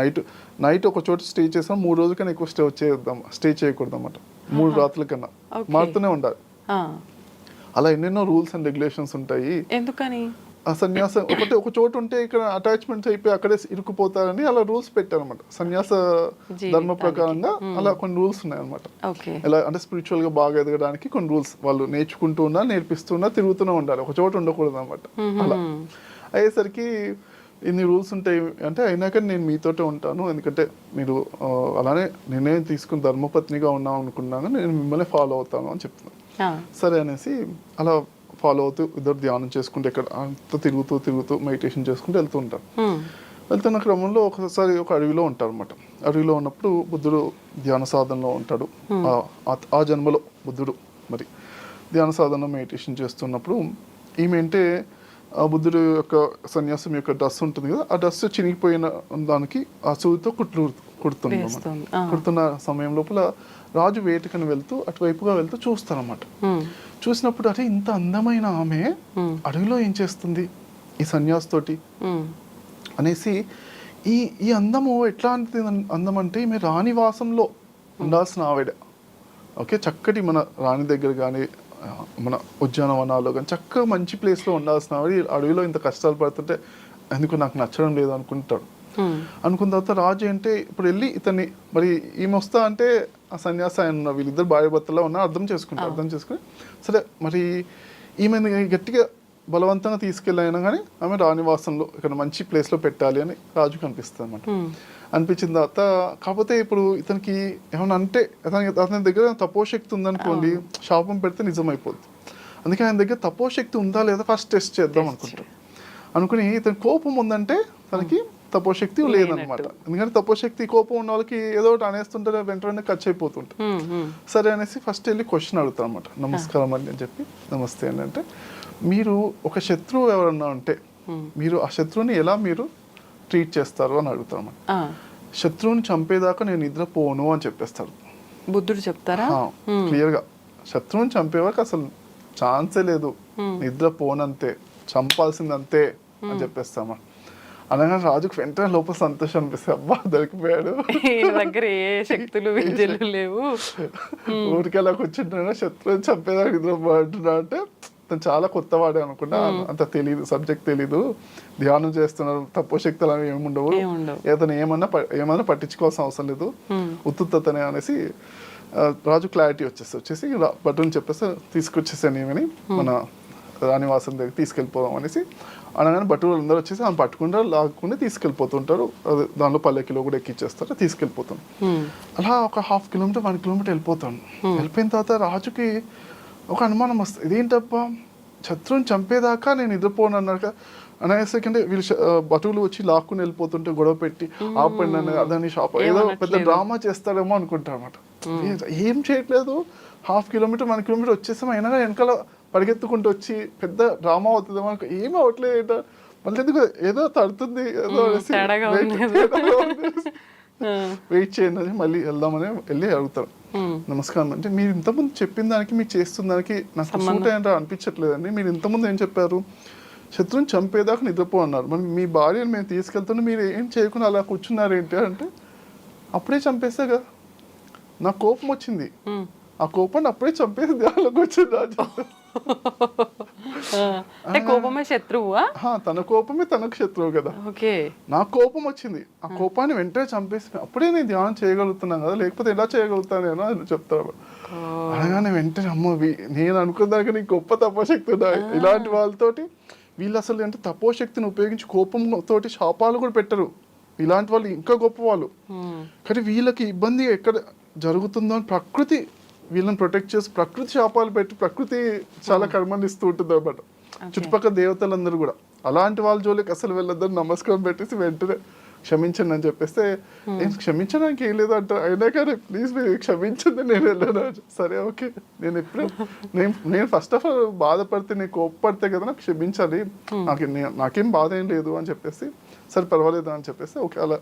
నైట్ ఒక చోట స్టే చేసాం, 3 రోజుల కన్నా ఎక్కువ స్టే చేయకూడదు అన్నమాట. 3 రాత్రుల కన్నా మారుతూనే ఉండాలి. అలా ఎన్నెన్నో రూల్స్ అండ్ రెగ్యులేషన్స్ ఉంటాయి. ఎందుకని ఆ సన్యాసం ఒక చోటు ఉంటే ఇక్కడ అటాచ్మెంట్స్ అయిపోయి అక్కడే ఇరుక్కుపోతారని అలా రూల్స్ పెట్టారనమాట. సన్యాస ధర్మ ప్రకారంగా అలా కొన్ని రూల్స్ ఉన్నాయి అనమాట. ఎలా అంటే స్పిరిచువల్ గా బాగా ఎదగడానికి కొన్ని రూల్స్ వాళ్ళు నేర్చుకుంటూ ఉన్నా, నేర్పిస్తున్నా, తిరుగుతూనే ఉండాలి, ఒక చోట ఉండకూడదు అనమాట. అలా అయ్యేసరికి ఇన్ని రూల్స్ ఉంటాయి అంటే అయినాక నేను మీతోటే ఉంటాను, ఎందుకంటే మీరు అలానే నిర్ణయం తీసుకుని ధర్మపత్నిగా ఉన్నాం అనుకున్నాను, నేను మిమ్మల్ని ఫాలో అవుతాను అని చెప్తున్నాను. సరే అనేసి అలా ఫాలో అవుతూ ఇద్దరు ధ్యానం చేసుకుంటే ఇక్కడ అంతా తిరుగుతూ మెడిటేషన్ చేసుకుంటూ వెళ్తూ ఉంటారు. వెళ్తున్న క్రమంలో ఒకసారి ఒక అడవిలో ఉంటారు అనమాట. అడవిలో ఉన్నప్పుడు బుద్ధుడు ధ్యాన సాధనలో ఉంటాడు. ఆ జన్మలో బుద్ధుడు మరి ధ్యాన సాధన మెడిటేషన్ చేస్తున్నప్పుడు ఈమె అంటే ఆ బుద్ధుడు యొక్క సన్యాసం యొక్క డ్రెస్ ఉంటుంది కదా, ఆ డ్రెస్ చినిగిపోయిన దానికి ఆ సూదితో కుడుతున్న సమయం లోపల రాజు వేటకని వెళ్తూ అటువైపుగా వెళ్తూ చూస్తారన్నమాట. చూసినప్పుడు అరే ఇంత అందమైన ఆమె అడవిలో ఏం చేస్తుంది ఈ సన్యాసితోటి అనేసి ఈ అందము ఎట్లాంటి అందం అంటే ఈమె రాణివాసంలో ఉండాల్సిన ఆవిడ. ఓకే, చక్కటి మన రాణి దగ్గర కానీ మన ఉద్యానవనాల్లో కానీ చక్కగా మంచి ప్లేస్లో ఉండాల్సిన ఆవిడ అడవిలో ఇంత కష్టాలు పడుతుంటే ఎందుకు నాకు నచ్చడం లేదు అనుకుంటాడు. అనుకున్న తర్వాత రాజు అంటే ఇప్పుడు వెళ్ళి ఇతన్ని మరి ఈమె వస్తా అంటే ఆ సన్యాసి ఆయన వీళ్ళిద్దరు భార్య భర్తలో ఉన్నా అర్థం చేసుకుని సరే మరి ఈమె గట్టిగా బలవంతంగా తీసుకెళ్ళినా కానీ ఆమె రాణివాసంలో ఇక్కడ మంచి ప్లేస్లో పెట్టాలి అని రాజుకు అనిపిస్తుంది అనమాట. అనిపించిన తర్వాత కాకపోతే ఇప్పుడు ఇతనికి ఏమన్నా అంటే అతని దగ్గర తపోశక్తి ఉందనుకోండి, శాపం పెడితే నిజం అయిపోద్ది. అందుకే ఆయన దగ్గర తపోశక్తి ఉందా లేదా ఫస్ట్ టెస్ట్ చేద్దాం అనుకుంటాడు. అనుకుని ఇతని కోపం ఉందంటే తనకి తపోశక్తి లేదనమాట. ఎందుకంటే తపోశక్తి కోపం ఉన్న వాళ్ళకి ఏదో ఒకటి అనేస్తుంటే వెంటనే ఖర్చు అయిపోతుంటారు. సరే అనేసి ఫస్ట్ వెళ్ళి క్వశ్చన్ అడుగుతాను అనమాట. నమస్కారం అండి అని చెప్పి, నమస్తే అండి అంటే, మీరు ఒక శత్రువు ఎవరన్నా ఉంటే మీరు ఆ శత్రువుని ఎలా మీరు ట్రీట్ చేస్తారు అని అడుగుతారు అనమాట. శత్రువుని చంపేదాకా నేను నిద్రపోను అని చెప్పేస్తాడు బుద్ధుడు. చెప్తారా క్లియర్ గా, శత్రువుని చంపేవారికి అసలు ఛాన్సే లేదు, నిద్రపోనంతే, చంపాల్సిందంతే అని చెప్పేస్తామా. అనగా రాజుకు వెంటనే లోపల సంతోషం అనిపిస్తుంది, అబ్బా దొరికిపోయాడు, దగ్గర ఏ శక్తులు విద్యలు లేవు, ఊరికి ఎలా కూర్చుంటున్నా శత్రువుని చంపేదాకా నిద్రపోతున్నా అంటే తను చాలా కొత్తవాడే అనుకుంటా, అంత తెలీదు, సబ్జెక్ట్ తెలీదు, ధ్యానం చేస్తున్నారు, తపోశక్తులు అనేవి ఏముండవు, ఏదైనా ఏమన్నా పట్టించుకోవాల్సిన అవసరం లేదు, ఉత్తుతనే అనేసి రాజు క్లారిటీ వచ్చేసి బట్టుని చెప్పేసి తీసుకొచ్చేసాను ఏమని మన రాణివాసం దగ్గర తీసుకెళ్ళిపోదాం అనేసి అనగానే భటులు అందరూ వచ్చేసి ఆమె పట్టుకుంటారు, లాక్కుని తీసుకెళ్ళిపోతుంటారు. దానిలో పల్లెకిలో కూడా ఎక్కిచ్చేస్తారు, తీసుకెళ్ళిపోతాను. అలా ఒక 1/2 కిలోమీటర్ 1 కిలోమీటర్ వెళ్ళిపోతాను. వెళ్ళిపోయిన తర్వాత రాజుకి ఒక అనుమానం వస్తుంది, ఇదేంటబ్బా శత్రువుని చంపేదాకా నేను నిద్రపోను అన్నాక అనేసరికంటే వీళ్ళు భటువులు వచ్చి లాక్కుని వెళ్ళిపోతుంటే గొడవ పెట్టి ఆపండి అదని షాప్ ఏదో పెద్ద డ్రామా చేస్తాడేమో అనుకుంటారు అనమాట. ఏం చేయట్లేదు, 1/2 కిలోమీటర్ 1 కిలోమీటర్ వచ్చేసాం, అయినా వెనకాల పరిగెత్తుకుంటూ వచ్చి పెద్ద డ్రామా అవుతుందేమో అనుకో, ఏమీ అవట్లేదు, మళ్ళీ ఎందుకు ఏదో తడుతుంది, ఏదో వెయిట్ చేయండి మళ్ళీ వెళ్దామని వెళ్ళి అడుగుతారు. నమస్కారం అంటే, మీరు ఇంతకుముందు చెప్పిన దానికి మీరు చేస్తున్న దానికి నాకు సూట్ అయ్యంటే అనిపించట్లేదండి, మీరు ఇంతకుముందు ఏం చెప్పారు, శత్రువుని చంపేదాకా నిద్రపో అన్నారు, మరి మీ భార్యను మేము తీసుకెళ్తుంటే మీరు ఏం చేయకుండా అలా కూర్చున్నారు ఏంటి అంటే, అప్పుడే చంపేస్తా కదా, నాకు కోపం వచ్చింది, ఆ కోపాన్ని అప్పుడే చంపేసి ధ్యానంలోకి వచ్చింది రాజు. కోపమే శత్రువా? తన కోపమే తనకు శత్రువు కదా. నాకు కోపం వచ్చింది, ఆ కోపాన్ని వెంటనే చంపేసి అప్పుడే నేను ధ్యానం చేయగలుగుతున్నాను కదా, లేకపోతే ఎలా చేయగలుగుతాను నేను అని చెప్తాను. అనగానే వెంటనే అమ్మో నేను అనుకున్న దానికి నీకు గొప్ప తపోశక్తి ఉన్నాయి. ఇలాంటి వాళ్ళతోటి వీళ్ళు అసలు అంటే తపోశక్తిని ఉపయోగించి కోపంతో శాపాలు కూడా పెట్టరు, ఇలాంటి వాళ్ళు ఇంకా గొప్ప వాళ్ళు. కానీ వీళ్ళకి ఇబ్బంది ఎక్కడ జరుగుతుందో అని ప్రకృతి వీళ్ళని ప్రొటెక్ట్ చేసి ప్రకృతి శాపాలు పెట్టి ప్రకృతి చాలా కర్మలు ఇస్తూ ఉంటుంది అన్నమాట. చుట్టుపక్కల దేవతలందరూ కూడా అలాంటి వాళ్ళ జోలికి అసలు వెళ్ళొద్దని నమస్కారం పెట్టేసి వెంటనే క్షమించండి అని చెప్పేస్తే నేను క్షమించడానికి ఏం లేదు అంట, అయినా కానీ ప్లీజ్ మీరు క్షమించండి, నేను వెళ్ళాను. సరే ఓకే, నేను ఎప్పుడు నేను ఫస్ట్ ఆఫ్ ఆల్ బాధపడితే, నేను కోప్పడితే కదా నాకు క్షమించాలి, నాకేం బాధ ఏం లేదు అని చెప్పేసి సరే పర్వాలేదు అని చెప్పేసి ఓకే అలా.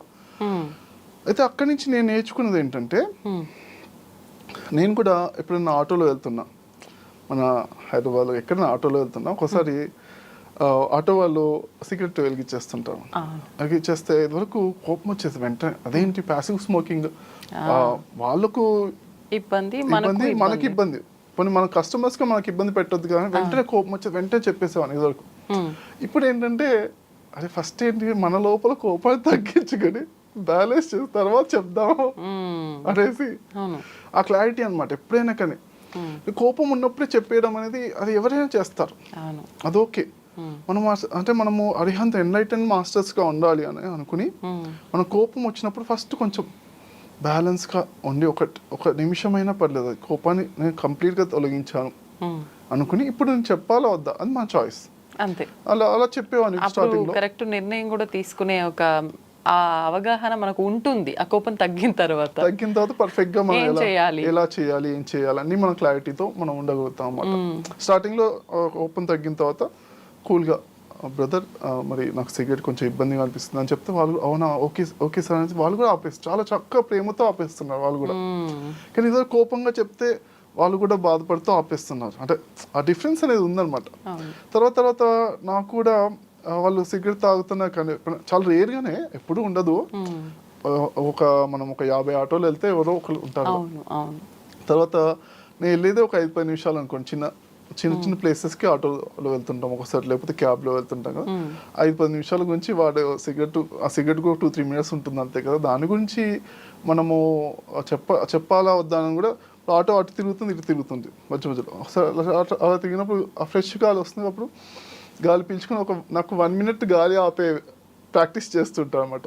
అయితే అక్కడి నుంచి నేను నేర్చుకున్నది ఏంటంటే, నేను కూడా ఎప్పుడైనా ఆటోలో వెళ్తున్నా, మన హైదరాబాద్లో ఎక్కడైనా ఆటోలో వెళ్తున్నా, ఒకసారి ఆటో వాళ్ళు సిగరెట్ వెలిగించేస్తుంటారు. వెలిగించేస్తే ఇదివరకు కోపం వచ్చేసి వెంటనే, అదేంటి ప్యాసివ్ స్మోకింగ్, వాళ్ళకు ఇబ్బంది, మనకి ఇబ్బంది, పోనీ మన కస్టమర్స్గా మనకి ఇబ్బంది పెట్టొద్దు కానీ వెంటనే కోపం వచ్చేది, వెంటనే చెప్పేసేవాడిని ఇదివరకు. ఇప్పుడు ఏంటంటే అదే ఫస్ట్ ఏంటి, మన లోపల కోపాన్ని తగ్గించుకొని బ్యాలెన్స్ చేసిన తర్వాత చెప్దాము అనేసి ఆ క్లారిటీ అనమాట. ఎప్పుడైనా కానీ కోపం ఉన్నప్పుడే చెప్పేయడం అనేది అది ఎవరైనా చేస్తారు, అది ఓకే. మనము అరిహంత ఎన్లైటెన్ మాస్టర్స్గా ఉండాలి అని అనుకుని మన కోపం వచ్చినప్పుడు ఫస్ట్ కొంచెం బ్యాలెన్స్గా ఉండి ఒక నిమిషమైనా పర్లేదు, కోపాన్ని నేను కంప్లీట్గా తొలగించాను అనుకుని ఇప్పుడు నేను చెప్పాలా వద్దా అది మా చాయిస్, అంతే. అలా చెప్పేవాడిని స్టార్టింగ్ లో. కరెక్ట్ నిర్ణయం కూడా తీసుకునే ఒక ఆ అవగాహన మనకు ఉంటుంది ఆ కోపం తగ్గిన తర్వాత పర్ఫెక్ట్ గా మనం ఎలా చేయాలి ఏం చేయాలి అన్ని మన క్లారిటీతో మనం ఉండగలుగుతాం అన్నమాట. స్టార్టింగ్ లో కోపం తగ్గిన తర్వాత కూల్ గా బ్రదర్ మరి నాకు సిగరెట్ కొంచెం ఇబ్బందిగా అనిపిస్తుంది అని చెప్తే వాళ్ళు అవునా ఓకే సార్ అని వాళ్ళు కూడా ఆపేస్తారు, చాలా చక్కగా ప్రేమతో ఆపేస్తున్నారు వాళ్ళు కూడా. కానీ ఇదో కోపంగా చెప్తే వాళ్ళు కూడా బాధపడుతూ ఆపేస్తున్నారు, అంటే ఆ డిఫరెన్స్ అనేది ఉందన్నమాట. తర్వాత నాకు కూడా వాళ్ళు సిగరెట్ తాగుతున్నా కానీ చాలా రేర్గానే, ఎప్పుడు ఉండదు, మనం ఒక 50 ఆటోలు వెళ్తే ఎవరో ఒకరు ఉంటారు. తర్వాత నేను వెళ్ళేదే ఒక 5-10 నిమిషాలు అనుకోండి, చిన్న ప్లేసెస్కి ఆటోలో వెళ్తుంటాం ఒకసారి, లేకపోతే క్యాబ్లో వెళ్తుంటాం కదా. 5-10 నిమిషాల గురించి వాడు ఆ సిగరెట్ కూడా 2-3 మినిట్స్ ఉంటుంది అంతే కదా. దాని గురించి మనము చెప్పాలా వద్దా అని కూడా, ఆటో అటు తిరుగుతుంది ఇటు తిరుగుతుంది మధ్యలో. ఒకసారి అలా తిరిగినప్పుడు ఆ ఫ్రెష్ గాలి వస్తుంది, అప్పుడు గాలి పీల్చుకుని నాకు 1 మినిట్ గాలి ఆపే ప్రాక్టీస్ చేస్తుంటాను అనమాట.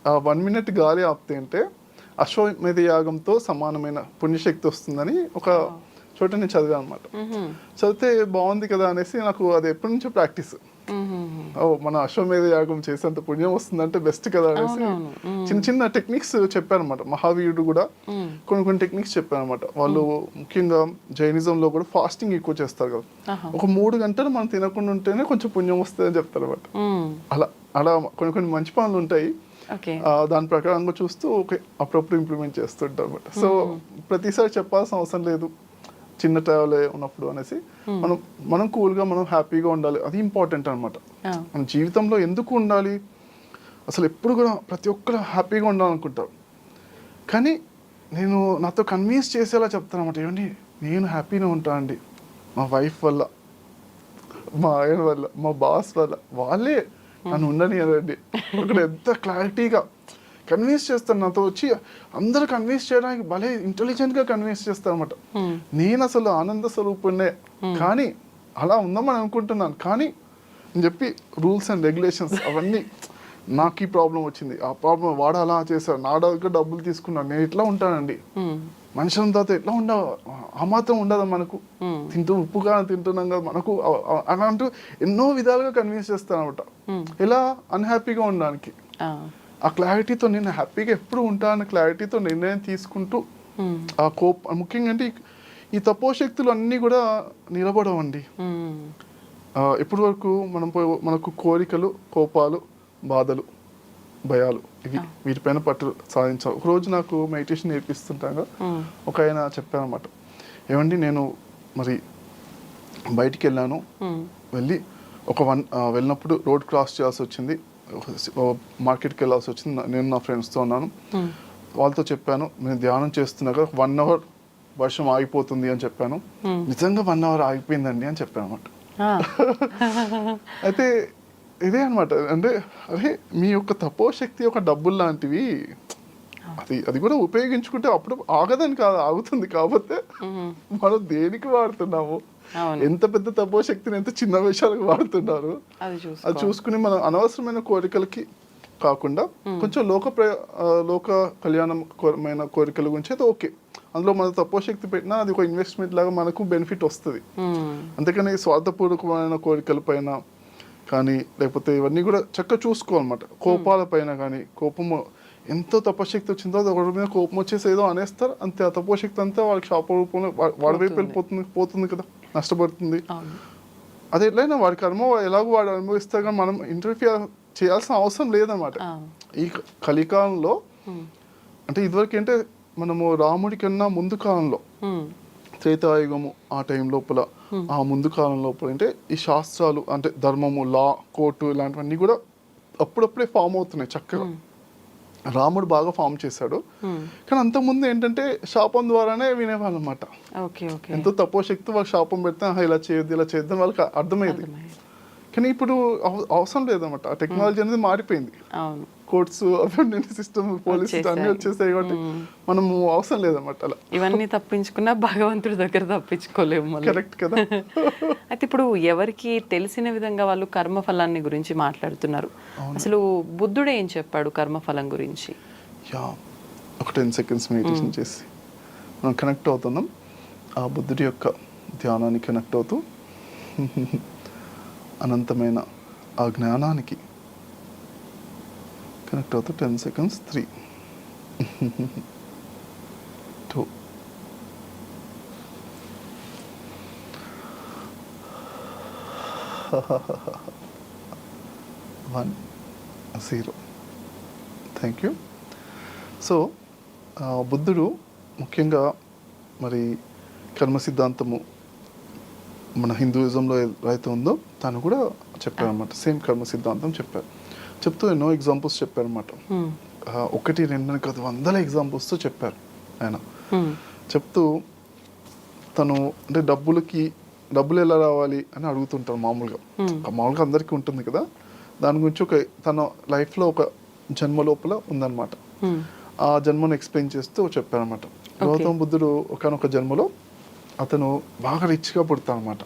ఆ 1 మినిట్ గాలి ఆపితే అంటే అశ్వమేధ యాగంతో సమానమైన పుణ్యశక్తి వస్తుందని ఒక చోట నేను చదివాను అనమాట. చదివితే బాగుంది కదా అనేసి నాకు అది ఎప్పటి నుంచో ప్రాక్టీస్. మన అశ్వమేధ యాగం చేసేంత పుణ్యం వస్తుందంటే బెస్ట్ కదా అనేసి చిన్న టెక్నిక్స్ చెప్పారనమాట. మహావీరుడు కూడా కొన్ని టెక్నిక్స్ చెప్పారనమాట. వాళ్ళు ముఖ్యంగా జైనిజంలో కూడా ఫాస్టింగ్ ఎక్కువ చేస్తారు కదా, ఒక 3 గంటలు మనం తినకుండా ఉంటేనే కొంచెం పుణ్యం వస్తుంది అని చెప్తారు అనమాట. అలా కొన్ని మంచి పనులు ఉంటాయి, దాని ప్రకారంగా చూస్తూ ఓకే అప్పుడప్పుడు ఇంప్లిమెంట్ చేస్తుంటారు అనమాట. సో ప్రతిసారి చెప్పాల్సిన అవసరం లేదు, చిన్న ట్రావెల్ ఉన్నప్పుడు అనేసి మనం కూల్గా మనం హ్యాపీగా ఉండాలి, అది ఇంపార్టెంట్ అనమాట. మన జీవితంలో ఎందుకు ఉండాలి, అసలు ఎప్పుడు కూడా ప్రతి ఒక్కరు హ్యాపీగా ఉండాలనుకుంటారు, కానీ నేను నాతో కన్విన్స్ చేసేలా చెప్తాను అనమాట. ఏమండి నేను హ్యాపీగా ఉంటాను అండి, మా వైఫ్ వల్ల, మా ఆయన వల్ల, మా బాస్ వల్ల, వాళ్ళే నన్ను ఉండనివ్వరండి. అక్కడ ఎంత క్లారిటీగా కన్విన్స్ చేస్తాను, నాతో వచ్చి అందరూ కన్విన్స్ చేయడానికి భలే ఇంటెలిజెంట్గా కన్విన్స్ చేస్తాను అనమాట. నేను అసలు ఆనంద స్వరూపుణ్ణే, కానీ అలా ఉందామని అనుకుంటున్నాను, కానీ అని చెప్పి రూల్స్ అండ్ రెగ్యులేషన్స్ అవన్నీ, నాకు ఈ ప్రాబ్లం వచ్చింది, ఆ ప్రాబ్లం వాడు అలా చేశాడు, నా దగ్గర డబ్బులు తీసుకున్నాను, నేను ఇట్లా ఉంటానండి, మనిషి తర్వాత ఎట్లా ఆ మాత్రం ఉండదు మనకు, ఉప్పుగా తింటున్నాం కదా మనకు అలా అంటూ ఎన్నో విధాలుగా కన్విన్స్ చేస్తాను అనమాట. ఎలా అన్హ్యాపీగా ఉండడానికి ఆ క్లారిటీతో, నేను హ్యాపీగా ఎప్పుడు ఉంటానని క్లారిటీతో నిర్ణయం తీసుకుంటూ ఆ ముఖ్యంగా అంటే ఈ తపోశక్తులు అన్నీ కూడా నిలబడవండి. ఇప్పటి వరకు మనకు కోరికలు, కోపాలు, బాధలు, భయాలు, వీటిపైన పట్టు సాధించాలి. ఒకరోజు నాకు మెడిటేషన్ నేర్పిస్తుంటాగా ఒక ఆయన చెప్పారనమాట, ఏమండి నేను మరి బయటికి వెళ్ళాను, వెళ్ళినప్పుడు రోడ్ క్రాస్ చేయాల్సి వచ్చింది, మార్కెట్కి వెళ్ళాల్సి వచ్చింది, నేను నా ఫ్రెండ్స్తో ఉన్నాను, వాళ్ళతో చెప్పాను నేను ధ్యానం చేస్తున్నాగా 1 అవర్ వర్షం ఆగిపోతుంది అని చెప్పాను, నిజంగా 1 అవర్ ఆగిపోయిందండి అని చెప్పాను అనమాట. అయితే ఇదే అనమాట, అంటే అదే మీ యొక్క తపోశక్తి యొక్క డబ్బులు లాంటివి, అది కూడా ఉపయోగించుకుంటే అప్పుడు ఆగదని కాదు, ఆగుతుంది, కాకపోతే మనం దేనికి వాడుతున్నాము, ఎంత పెద్ద తపోశక్తిని ఎంత చిన్న విషయాలకు వాడుతున్నారు అది చూసుకుని మనం అనవసరమైన కోరికలకి కాకుండా కొంచెం లోక కళ్యాణమైన కోరికల గురించి అయితే ఓకే, అందులో మన తపోశక్తి పెట్టినా అది ఒక ఇన్వెస్ట్మెంట్ లాగా మనకు బెనిఫిట్ వస్తుంది. అంతేకాని స్వార్థపూర్వకమైన కోరికల పైన కానీ లేకపోతే ఇవన్నీ కూడా చక్కగా చూసుకోవాలన్నమాట. కోపాల పైన కానీ కోపము ఎంతో తపశక్తి వచ్చిందో ఒకరి మీద కోపం వచ్చేసి ఏదో అనేస్తారు అంతే. ఆ తపశక్తి అంతా వాళ్ళకి శాప రూపంలో వాడి వైపు పోతుంది కదా, నష్టపడుతుంది. అది ఎట్లయినా వాడి కర్మ ఎలాగో వాడు అనుభవిస్తారు, కానీ మనం ఇంటర్ఫియర్ చేయాల్సిన అవసరం లేదన్నమాట. ఈ కలికాలంలో అంటే ఇదివరకు అంటే మనము రాముడి కన్నా ముందు కాలంలో త్రేతాయుగము ఆ టైం లోపల ఆ ముందు కాలం లోపల అంటే ఈ శాస్త్రాలు అంటే ధర్మము, లా, కోర్టు ఇలాంటివన్నీ కూడా అప్పుడప్పుడే ఫామ్ అవుతున్నాయి చక్కగా. రాముడు బాగా ఫామ్ చేశాడు, కానీ అంతకుముందు ఏంటంటే శాపం ద్వారానే వినేవాళ్ళు అనమాట. ఎంతో తపోశక్తి వాళ్ళకి శాపం పెడితే ఇలా చేయొద్దు ఇలా చేయొద్దు వాళ్ళకి అర్థమయ్యేది. కానీ ఇప్పుడు అవసరం లేదన్నమాట. ఆ టెక్నాలజీ అనేది మారిపోయింది. కోర్ట్స్ అవన్నీ సిస్టమ్ పోలీస్ అన్ని వచ్చేసాయి కాబట్టి మనము అవసరం లేదన్నమాట. అలా ఇవన్నీ తప్పించుకున్నా భగవంతుడి దగ్గర తప్పించుకోలేము. కరెక్ట్ కదా. అయితే ఇప్పుడు ఎవరికి తెలిసిన విధంగా వాళ్ళు కర్మఫలాన్ని గురించి మాట్లాడుతున్నారు. అసలు బుద్ధుడు ఏం చెప్పాడు కర్మఫలం గురించి? ఒక 10 seconds మెడిటేషన్ చేసి మనం కనెక్ట్ అవుతున్నాం ఆ బుద్ధుడి యొక్క ధ్యానానికి కనెక్ట్ అవుతూ అనంతమైన ఆ జ్ఞానానికి కనెక్ట్ అవుతూ 10 seconds 3 2 1 0. Thank you. సో బుద్ధుడు ముఖ్యంగా మరి కర్మ సిద్ధాంతము మన హిందూయిజంలో ఏదైతే ఉందో తను కూడా చెప్పారు అనమాట. సేమ్ కర్మ సిద్ధాంతం చెప్పారు. చెప్తూ ఎన్నో ఎగ్జాంపుల్స్ చెప్పారు అనమాట. 1 2 కాదు 100 ఎగ్జాంపుల్స్తో చెప్పారు ఆయన. చెప్తూ తను అంటే డబ్బులు ఎలా రావాలి అని అడుగుతుంటారు మామూలుగా అందరికీ ఉంటుంది కదా. దాని గురించి తన లైఫ్లో ఒక జన్మ లోపల ఉందన్నమాట. ఆ జన్మను ఎక్స్ప్లెయిన్ చేస్తూ చెప్పారనమాట. గౌతమ బుద్ధుడు ఒకనొక జన్మలో అతను బాగా రిచ్గా పుడతాడు అనమాట.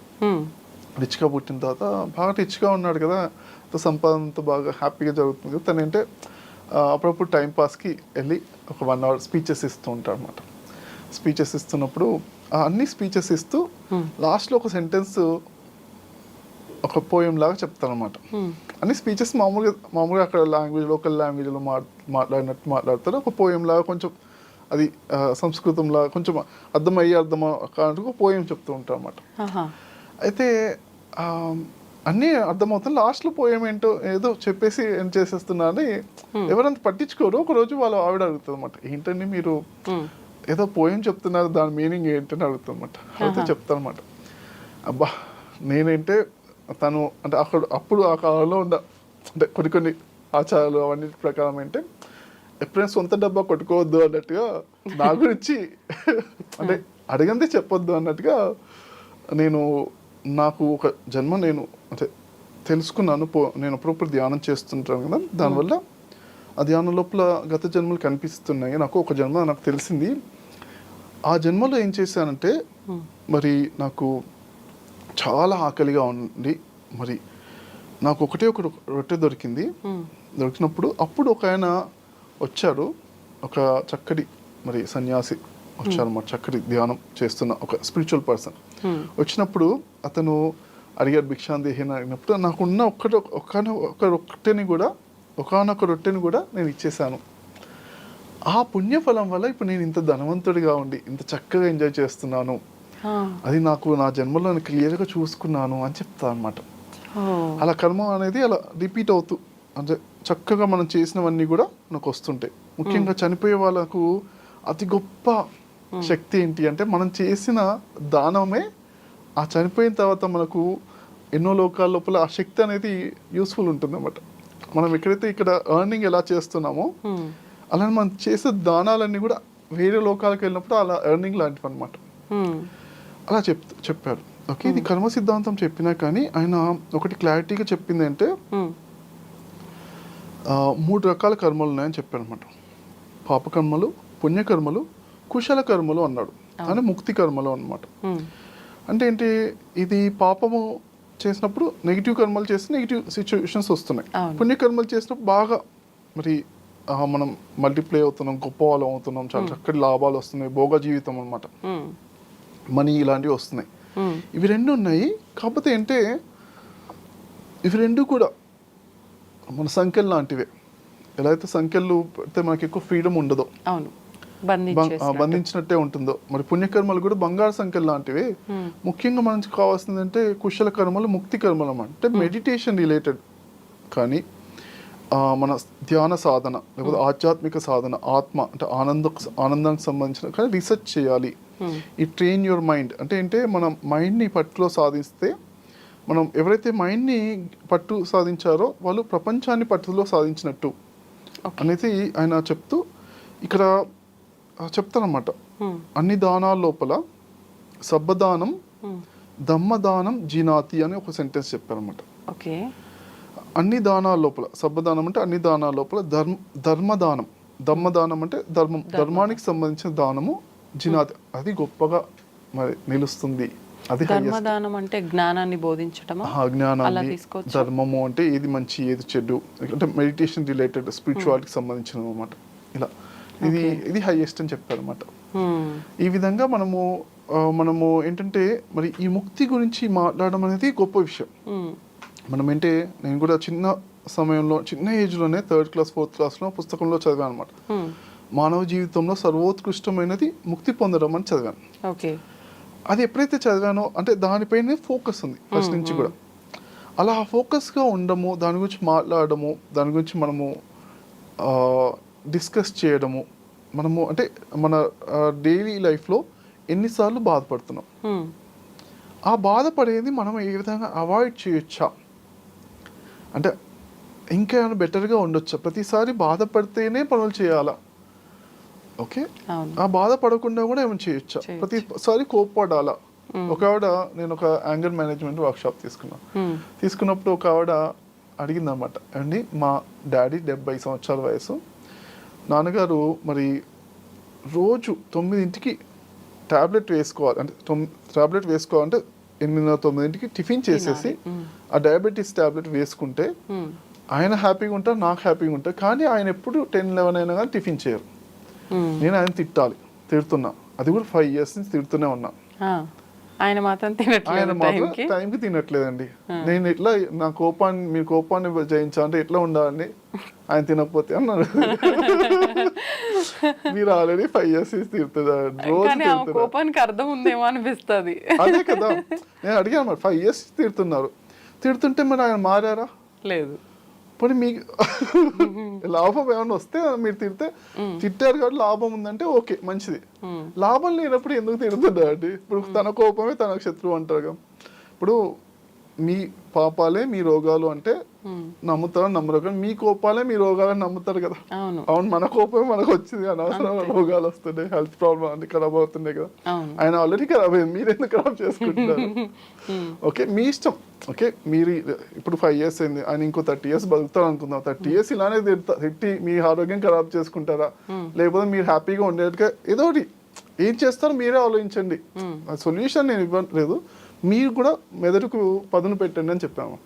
రిచ్గా పుట్టిన తర్వాత బాగా రిచ్గా ఉన్నాడు కదా, సంపాదనతో బాగా హ్యాపీగా జరుగుతుంది కదా. తను ఏంటంటే అప్పుడప్పుడు టైంపాస్కి వెళ్ళి ఒక 1 hour స్పీచెస్ ఇస్తూ ఉంటాడు అనమాట. స్పీచెస్ ఇస్తున్నప్పుడు అన్ని స్పీచెస్ ఇస్తూ లాస్ట్లో ఒక సెంటెన్స్ ఒక పోయం లాగా చెప్తాను అనమాట. అన్ని స్పీచెస్ మామూలుగా అక్కడ లోకల్ లాంగ్వేజ్లో మాట్లాడతారు. ఒక పోయం లాగా కొంచెం అది సంస్కృతంలా కొంచెం అర్థమయ్యే పోయం చెప్తూ ఉంటారు అనమాట. అయితే అన్నీ అర్థమవుతుంది. లాస్ట్లో పోయం ఏంటో ఏదో చెప్పేసి ఏం చేసేస్తున్నా అని ఎవరంత పట్టించుకోరు. ఒకరోజు వాళ్ళ ఆవిడ అడుగుతుంది అనమాట, ఏంటండి మీరు ఏదో పోయం చెప్తున్నారు, దాని మీనింగ్ ఏంటని అడుగుతుంది అనమాట. అయితే చెప్తానమాట, అబ్బా నేనేంటే తను అంటే అప్పుడు ఆ కాలంలో అంటే కొన్ని ఆచారాలు అవన్నీ ప్రకారం ఏంటంటే ఎప్పుడైనా సొంత డబ్బా కొట్టుకోవద్దు అన్నట్టుగా నా గురించి అంటే అడిగిందే చెప్పొద్దు అన్నట్టుగా నాకు ఒక జన్మ నేను అంటే తెలుసుకున్నాను. నేను అప్పుడప్పుడు ధ్యానం చేస్తుంటాను కదా, దానివల్ల ఆ ధ్యానం లోపల గత జన్మలు కనిపిస్తున్నాయి. నాకు ఒక జన్మ నాకు తెలిసింది. ఆ జన్మలో ఏం చేశానంటే మరి నాకు చాలా ఆకలిగా ఉంది. మరి నాకు ఒక రొట్టె దొరికినప్పుడు అప్పుడు ఒక ఆయన వచ్చాడు, ఒక చక్కటి మరి సన్యాసి వచ్చారు మరి చక్కటి ధ్యానం చేస్తున్న ఒక స్పిరిచువల్ పర్సన్ వచ్చినప్పుడు అతను అడిగాడు భిక్షాందేహిని అడిగినప్పుడు నాకున్న ఒకనొక రొట్టెని కూడా నేను ఇచ్చేసాను. ఆ పుణ్యఫలం వల్ల ఇప్పుడు నేను ఇంత ధనవంతుడిగా ఉండి ఇంత చక్కగా ఎంజాయ్ చేస్తున్నాను. అది నాకు నా జన్మలో క్లియర్గా చూసుకున్నాను అని చెప్తా అనమాట. అలా కర్మ అనేది అలా రిపీట్ అవుతూ అంటే చక్కగా మనం చేసినవన్నీ కూడా మనకు వస్తుంటాయి. ముఖ్యంగా చనిపోయే వాళ్ళకు అతి గొప్ప శక్తి ఏంటి అంటే మనం చేసిన దానమే ఆ చనిపోయిన తర్వాత మనకు ఎన్నో లోకాల లోపల ఆ శక్తి అనేది యూస్ఫుల్ ఉంటుంది అన్నమాట. మనం ఎక్కడైతే ఇక్కడ ఎర్నింగ్ ఎలా చేస్తున్నామో అలానే మనం చేసే దానాలన్నీ కూడా వేరే లోకాలకు వెళ్ళినప్పుడు అలా ఎర్నింగ్ లాంటివి అనమాట. అలా చెప్పారు. ఓకే, ఇది కర్మ సిద్ధాంతం చెప్పినా కానీ ఆయన ఒకటి క్లారిటీగా చెప్పింది అంటే 3 రకాల కర్మలు ఉన్నాయని చెప్పారు అనమాట. పాపకర్మలు, పుణ్యకర్మలు, కుశల కర్మలు అన్నాడు. అని ముక్తి కర్మలు అనమాట. అంటే ఏంటి, ఇది పాపము చేసినప్పుడు నెగిటివ్ కర్మలు చేసి నెగిటివ్ సిచ్యువేషన్స్ వస్తున్నాయి. పుణ్యకర్మలు చేసినప్పుడు బాగా మరి మనం మల్టిప్లై అవుతున్నాం, గొప్ప వాళ్ళం అవుతున్నాం, చాలా చక్కటి లాభాలు వస్తున్నాయి, భోగ జీవితం అనమాట, మనీ ఇలాంటివి వస్తున్నాయి. ఇవి 2 ఉన్నాయి. కాకపోతే ఏంటే ఇవి రెండు కూడా మన సంఖ్యలు లాంటివే. ఎలా అయితే సంఖ్యలు పెడితే మనకి ఎక్కువ ఫ్రీడమ్ ఉండదో, అవును, బంధించినట్టే ఉంటుందో, మరి పుణ్యకర్మలు కూడా బంగారు సంఖ్యలు లాంటివి. ముఖ్యంగా మనకి కావాల్సిందంటే కుశల కర్మలు, ముక్తి కర్మలు అంటే మెడిటేషన్ రిలేటెడ్. కానీ మన ధ్యాన సాధన లేకపోతే ఆధ్యాత్మిక సాధన, ఆత్మ అంటే ఆనందానికి సంబంధించిన కానీ రీసెర్చ్ చేయాలి. ఈ ట్రైన్ యువర్ మైండ్ అంటే మన మైండ్ని పట్టులో సాధిస్తే, మనం ఎవరైతే మైండ్ని పట్టు సాధించారో వాళ్ళు ప్రపంచాన్ని పట్టులో సాధించినట్టు అనేది ఆయన చెప్తూ ఇక్కడ చెప్తారన్నమాట. అన్ని దానాల లోపల సబ్బదానం దమ్మదానం జీనాతి అని ఒక సెంటెన్స్ చెప్పారన్నమాట. ఓకే, అన్ని దానాల లోపల సబ్బదానం అంటే అన్ని దానాల లోపల ధర్మదానం, దమ్మదానం అంటే ధర్మానికి సంబంధించిన దానము, జినాతి అది గొప్పగా మరి నిలుస్తుంది. అది ధర్మదానం అంటే జ్ఞానాన్ని బోధించటమా? జ్ఞానాన్ని, ధర్మము అంటే ఏది మంచి ఏది చెడు, అంటే మెడిటేషన్ రిలేటెడ్ స్పిరిచువాలిటీకి సంబంధించిన అనమాట. ఇలా ఇది హైయెస్ట్ అని చెప్పారు అనమాట. ఈ విధంగా మనము ఏంటంటే మరి ఈ ముక్తి గురించి మాట్లాడడం అనేది గొప్ప విషయం. మనం ఏంటే నేను కూడా చిన్న సమయంలో చిన్న ఏజ్లోనే 3rd క్లాస్ 4th క్లాస్లో పుస్తకంలో చదివాను అనమాట. మానవ జీవితంలో సర్వోత్కృష్టమైనది ముక్తి పొందడం అని చదివాను. ఓకే, అది ఎప్పుడైతే చదివానో అంటే దానిపైనే ఫోకస్ ఉంది ఫస్ట్ నుంచి కూడా. అలా ఫోకస్గా ఉండము, దాని గురించి మాట్లాడము, దాని గురించి మనము డిస్కస్ చేయడము, మనము అంటే మన డైలీ లైఫ్లో ఎన్నిసార్లు బాధపడుతున్నాం, ఆ బాధపడేది మనం ఏ విధంగా అవాయిడ్ చేయొచ్చా, అంటే ఇంకా ఏమైనా బెటర్గా ఉండొచ్చా, ప్రతిసారి బాధపడితేనే పనులు చేయాలా, ఓకే ఆ బాధపడకుండా కూడా ఏమైనా చేయొచ్చా, ప్రతిసారి కోప్పడాలా. ఒక ఆవిడ, నేను ఒక యాంగర్ మేనేజ్మెంట్ వర్క్షాప్ తీసుకున్నప్పుడు ఒక ఆవిడ అడిగిందనమాట, అండి మా డాడీ 70 సంవత్సరాల వయసు, నాన్నగారు మరి రోజు 9ంటికి ట్యాబ్లెట్ వేసుకోవాలి, అంటే ట్యాబ్లెట్ వేసుకోవాలంటే 8-9ంటికి టిఫిన్ చేసేసి ఆ డయాబెటీస్ ట్యాబ్లెట్ వేసుకుంటే ఆయన హ్యాపీగా ఉంటారు, నాకు హ్యాపీగా ఉంటారు. కానీ ఆయన ఎప్పుడు 10-11 అయినా కానీ టిఫిన్ చేయరు. నేను ఆయన తిడుతున్నా, అది కూడా 5 years నుంచి తిడుతూనే ఉన్నా. ఆయన మాత్రం టైంకి తినట్లేదండి. నేను ఎట్లా మీ కోపాన్ని జయించాలంటే ఎట్లా ఉండాలండి, ఆయన తినకపోతే అన్నాడు. మీరు ఆల్రెడీ 5 years తిడుతున్నారు, రోజు కోపానికి అర్థం ఉందేమో అనిపిస్తుంది. అదే కదా నేను అడిగాను, మరి 5 years తిడుతుంటే మరి ఆయన మారారా? లేదు. పోనీ మీకు లాభం ఏమైనా వస్తే మీరు తిట్టారు కాబట్టి లాభం ఉందంటే ఓకే మంచిది. లాభం లేనప్పుడు ఎందుకు తిడుతుంటా అండి? ఇప్పుడు తన కోపమే తనకు శత్రువు అంటారు కదా. ఇప్పుడు మీ పాపాలే మీ రోగాలు అంటే నమ్ముతారు నమ్మరు, కానీ మీ కోపాలే మీ రోగాలని నమ్ముతారు కదా. అవును, మన కోపమే మనకు వచ్చింది, అనవసరమైన రోగాలు వస్తుండే, హెల్త్ ప్రాబ్లమ్ అన్ని ఖరాబ్ అవుతుండే కదా. ఆయన ఆల్రెడీ ఖరాబ్ అయింది, మీరు ఎందుకు ఖరాబ్ చేసుకుంటున్నారు? ఓకే, మీ ఇష్టం. ఓకే, మీరు ఇప్పుడు 5 years అయింది, ఆయన ఇంకో 30 years బతుకుతారు అనుకుందాం. 30 years ఇలానే తిట్టి మీ ఆరోగ్యం ఖరాబ్ చేసుకుంటారా, లేకపోతే మీరు హ్యాపీగా ఉండేట్టుగా ఏదో ఒకటి ఏం చేస్తారో మీరే ఆలోచించండి. సొల్యూషన్ నేను ఇవ్వట్లేదు, మీరు కూడా మెదడుకు పదును పెట్టండి అని చెప్పాము.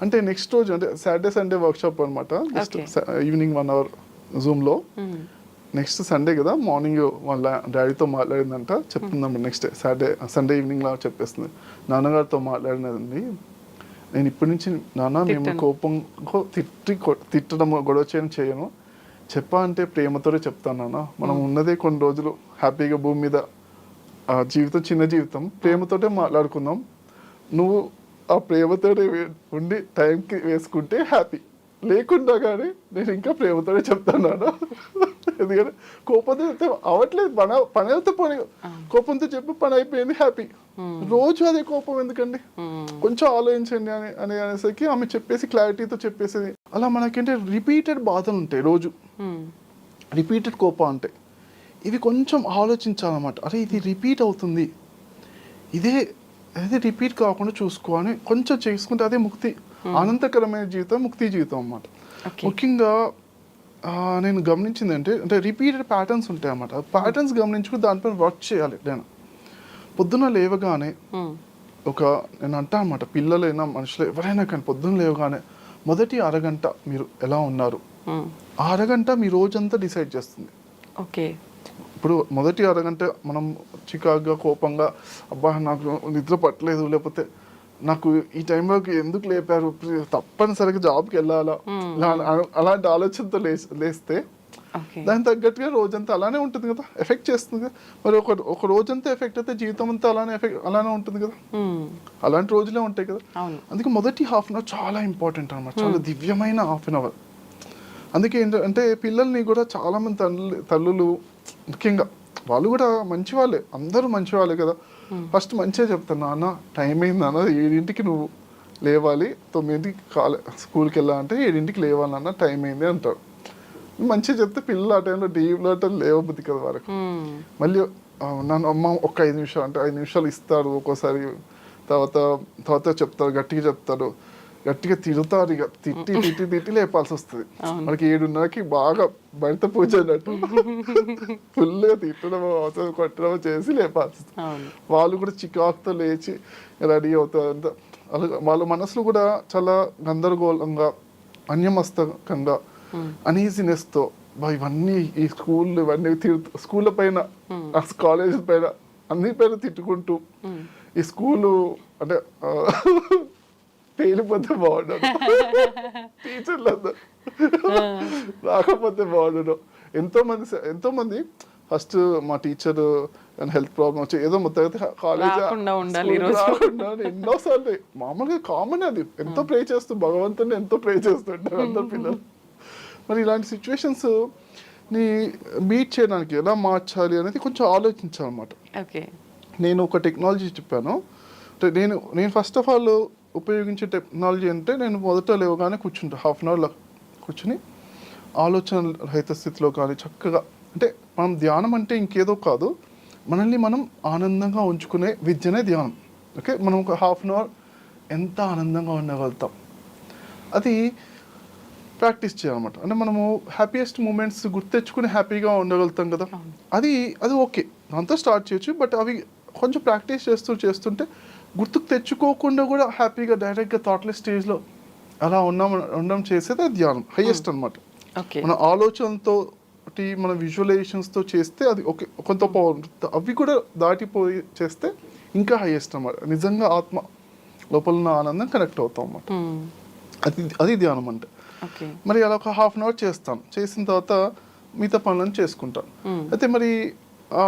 అంటే నెక్స్ట్ రోజు అంటే సాటర్డే సండే వర్క్షాప్ అనమాట, జస్ట్ ఈవినింగ్ 1 hour జూమ్లో. నెక్స్ట్ సండే కదా, మార్నింగ్ వాళ్ళ డాడీతో మాట్లాడిందంట, చెప్తుందన్నమాట. నెక్స్ట్ సండే ఈవినింగ్లో చెప్పేస్తుంది, నాన్నగారితో మాట్లాడినదండి, నేను ఇప్పటి నుంచి నాన్న మేము కోపంగా తిట్టడం గొడవ చేయను, చెప్పా అంటే ప్రేమతోనే చెప్తాను నాన్న. మనం ఉన్నదే కొన్ని రోజులు హ్యాపీగా భూమి మీద, జీవితం చిన్న జీవితం, ప్రేమతోటే మాట్లాడుకుందాం. నువ్వు ఆ ప్రేమతోనే ఉండి టైంకి వేసుకుంటే హ్యాపీ, లేకుండా కానీ నేను ఇంకా ప్రేమతోనే చెప్తాను. ఎందుకంటే కోపంతో అవ్వట్లేదు, పని అయితే పని, కోపంతో చెప్పి పని అయిపోయింది, హ్యాపీ. రోజు అదే కోపం ఎందుకండి, కొంచెం ఆలోచించండి అనేసరికి ఆమె చెప్పేసి క్లారిటీతో చెప్పేసేది. అలా మనకేంటే రిపీటెడ్ బాధలు ఉంటాయి, రోజు రిపీటెడ్ కోపం ఉంటాయి. ఇవి కొంచెం ఆలోచించాలన్నమాట. అరే ఇది రిపీట్ అవుతుంది, ఇదే రిపీట్ కాకుండా చూసుకోవాలి, కొంచెం చేసుకుంటే అదే ముక్తి, ఆనందకరమైన జీవితం, ముక్తి జీవితం అన్నమాట. ముఖ్యంగా నేను గమనించింది అంటే రిపీటెడ్ ప్యాటర్న్స్ ఉంటాయి అన్నమాట. ప్యాటర్న్స్ గమనించుకుని దానిపైన వర్క్ చేయాలి. నేను పొద్దున్న లేవగానే నేను అంటా అన్నమాట, పిల్లలైనా మనుషులు ఎవరైనా కానీ పొద్దున్న లేవగానే మొదటి అరగంట మీరు ఎలా ఉన్నారు, ఆ అరగంట మీ రోజంతా డిసైడ్ చేస్తుంది. ఓకే, ఇప్పుడు మొదటి అరగంట మనం చికాగ్గా కోపంగా, అబ్బా నాకు నిద్ర పట్టలేదు, లేకపోతే నాకు ఈ టైం వరకు ఎందుకు లేపారు, తప్పనిసరిగా జాబ్కి వెళ్ళాలా, అలాంటి ఆలోచనతో లేస్తే ఓకే. దానికి తగ్గట్టుగా రోజంతా అలానే ఉంటుంది కదా, ఎఫెక్ట్ చేస్తుంది కదా. మరి ఒక రోజంతా ఎఫెక్ట్ అయితే జీవితం అంతా అలానే ఉంటుంది కదా, అలాంటి రోజులే ఉంటాయి కదా. అవును. అందుకే మొదటి హాఫ్ అన్ అవర్ చాలా ఇంపార్టెంట్ అనమాట, చాలా దివ్యమైన హాఫ్ అన్ అవర్. అందుకే ఏంటంటే పిల్లల్ని కూడా చాలా మంది తల్లులు ముఖ్యంగా వాళ్ళు కూడా మంచి వాళ్ళే, అందరూ మంచి వాళ్ళే కదా. ఫస్ట్ మంచిగా చెప్తాను, నాన్న టైం అయింది నాన్న, 7ంటికి నువ్వు లేవాలి, 9ంటికి స్కూల్కి వెళ్ళాలంటే 7ంటికి లేవాలి నాన్న, టైం అయింది అంటారు. మంచిగా చెప్తే పిల్లలు ఆ టైంలో డీప్లో లేవబుద్ది కదా వాళ్ళకి. మళ్ళీ నన్ను అమ్మ ఒక 5 నిమిషాలు అంటే 5 నిమిషాలు ఇస్తారు ఒక్కోసారి, తర్వాత చెప్తారు, గట్టిగా చెప్తారు, గట్టిగా తిడతారు, ఇక తిట్టి లేపాల్సి వస్తుంది. మనకి 7:30కి బాగా బయట పూజ అన్నట్టు ఫుల్గా తిట్టడం కొట్టడం చేసి లేపాల్సి వస్తుంది. వాళ్ళు కూడా చికాకుతో లేచి రెడీ అవుతారు. అంతా వాళ్ళ మనసులో కూడా చాలా గందరగోళంగా, అన్యమస్తకంగా, అనీజినెస్తో ఇవన్నీ ఈ ఇవన్నీ స్కూళ్ళ పైన, కాలేజీల పైన, అన్ని పైన తిట్టుకుంటూ ఈ స్కూలు అంటే పేలిపోతే బాగుండదు, టీచర్లు అందరు రాకపోతే బాగుండదు. ఎంతో మంది ఫస్ట్ మా టీచర్ హెల్త్ ప్రాబ్లమ్ వచ్చి ఏదో మొత్తం కాలేజ్ ఎన్నోసార్లు మామూలుగా కామన్ అది, ఎంతో ప్రే చేస్తూ భగవంతుని ఎంతో ప్రే చేస్తుంటారు అందరు పిల్లలు. మరి ఇలాంటి సిచ్యువేషన్స్ ని బీట్ చేయడానికి ఎలా మార్చాలి అనేది కొంచెం ఆలోచించాలన్నమాట. నేను ఒక టెక్నాలజీ చెప్పాను. అంటే నేను ఫస్ట్ ఆఫ్ ఆల్ ఉపయోగించే టెక్నాలజీ అంటే, నేను మొదట లేవగానే కూర్చుంటా, హాఫ్ అన్ అవర్లో కూర్చుని ఆలోచన రహిత స్థితిలో కానీ చక్కగా, అంటే మనం ధ్యానం అంటే ఇంకేదో కాదు, మనల్ని మనం ఆనందంగా ఉంచుకునే విద్యనే ధ్యానం. ఓకే, మనం ఒక హాఫ్ అన్ అవర్ ఎంత ఆనందంగా ఉండగలుగుతాం అది ప్రాక్టీస్ చేయాలన్నమాట. అంటే మనము హ్యాపీయెస్ట్ మూమెంట్స్ గుర్తెచ్చుకుని హ్యాపీగా ఉండగలుగుతాం కదా, అది ఓకే, దాంతో స్టార్ట్ చేయొచ్చు. బట్ అవి కొంచెం ప్రాక్టీస్ చేస్తుంటే గుర్తుకు తెచ్చుకోకుండా కూడా హ్యాపీగా డైరెక్ట్గా థాట్లెస్ స్టేజ్లో అలా ఉండడం చేసేది అది ధ్యానం, హైయెస్ట్ అనమాట. మన ఆలోచనతో మన విజువలైజేషన్స్తో చేస్తే అది ఓకే, కొంత పవర్ ఉంటుంది. అవి కూడా దాటిపోయి చేస్తే ఇంకా హైయెస్ట్ అనమాట. నిజంగా ఆత్మ లోపల ఉన్న ఆనందం కనెక్ట్ అవుతాం అన్నమాట. అది ధ్యానం అంటే. మరి అలా ఒక హాఫ్ అన్ అవర్ చేస్తాను, చేసిన తర్వాత మిగతా పనులను చేసుకుంటాను. అయితే మరి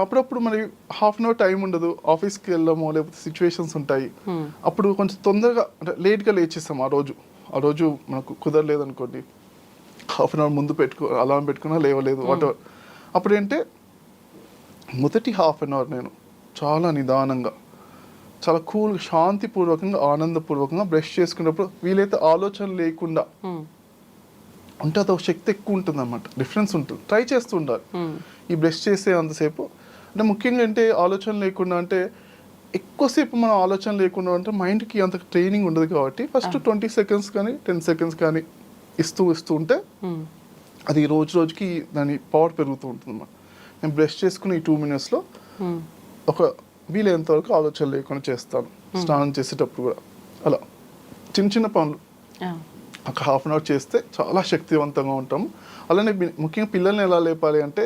అప్పుడప్పుడు మరి హాఫ్ అన్ అవర్ టైం ఉండదు, ఆఫీస్కి వెళ్ళాము లేకపోతే సిచ్యువేషన్స్ ఉంటాయి, అప్పుడు కొంచెం తొందరగా అంటే లేట్గా లేచేస్తాం. ఆ రోజు మనకు కుదరలేదు అనుకోండి, హాఫ్ అన్ అవర్ ముందు అలారం పెట్టుకున్నా లేవలేదు, వాటెవర్. అప్పుడు ఏంటంటే మొదటి హాఫ్ అన్ అవర్ నేను చాలా నిదానంగా, చాలా కూల్, శాంతిపూర్వకంగా, ఆనందపూర్వకంగా బ్రష్ చేసుకున్నప్పుడు వీలైతే ఆలోచన లేకుండా ఉంటే అదొక శక్తి ఎక్కువ ఉంటుంది అన్నమాట, డిఫరెన్స్ ఉంటుంది. ట్రై చేస్తూ ఉండాలి ఈ బ్రష్ చేసే అంతసేపు. అంటే ముఖ్యంగా అంటే ఆలోచన లేకుండా, అంటే ఎక్కువసేపు మనం ఆలోచన లేకుండా అంటే మైండ్కి అంత ట్రైనింగ్ ఉండదు కాబట్టి ఫస్ట్ 20 సెకండ్స్ కానీ 10 సెకండ్స్ కానీ ఇస్తూ ఉంటే అది రోజుకి దాని పవర్ పెరుగుతూ ఉంటుంది అన్నమాట. నేను బ్రష్ చేసుకుని ఈ 2 minutesలో ఒక వీలైనంత వరకు ఆలోచన లేకుండా చేస్తాను. స్నానం చేసేటప్పుడు కూడా అలా చిన్న పనులు ఒక హాఫ్ అన్ అవర్ చేస్తే చాలా శక్తివంతంగా ఉంటాము. అలానే ముఖ్యంగా పిల్లల్ని ఎలా లేపాలి అంటే,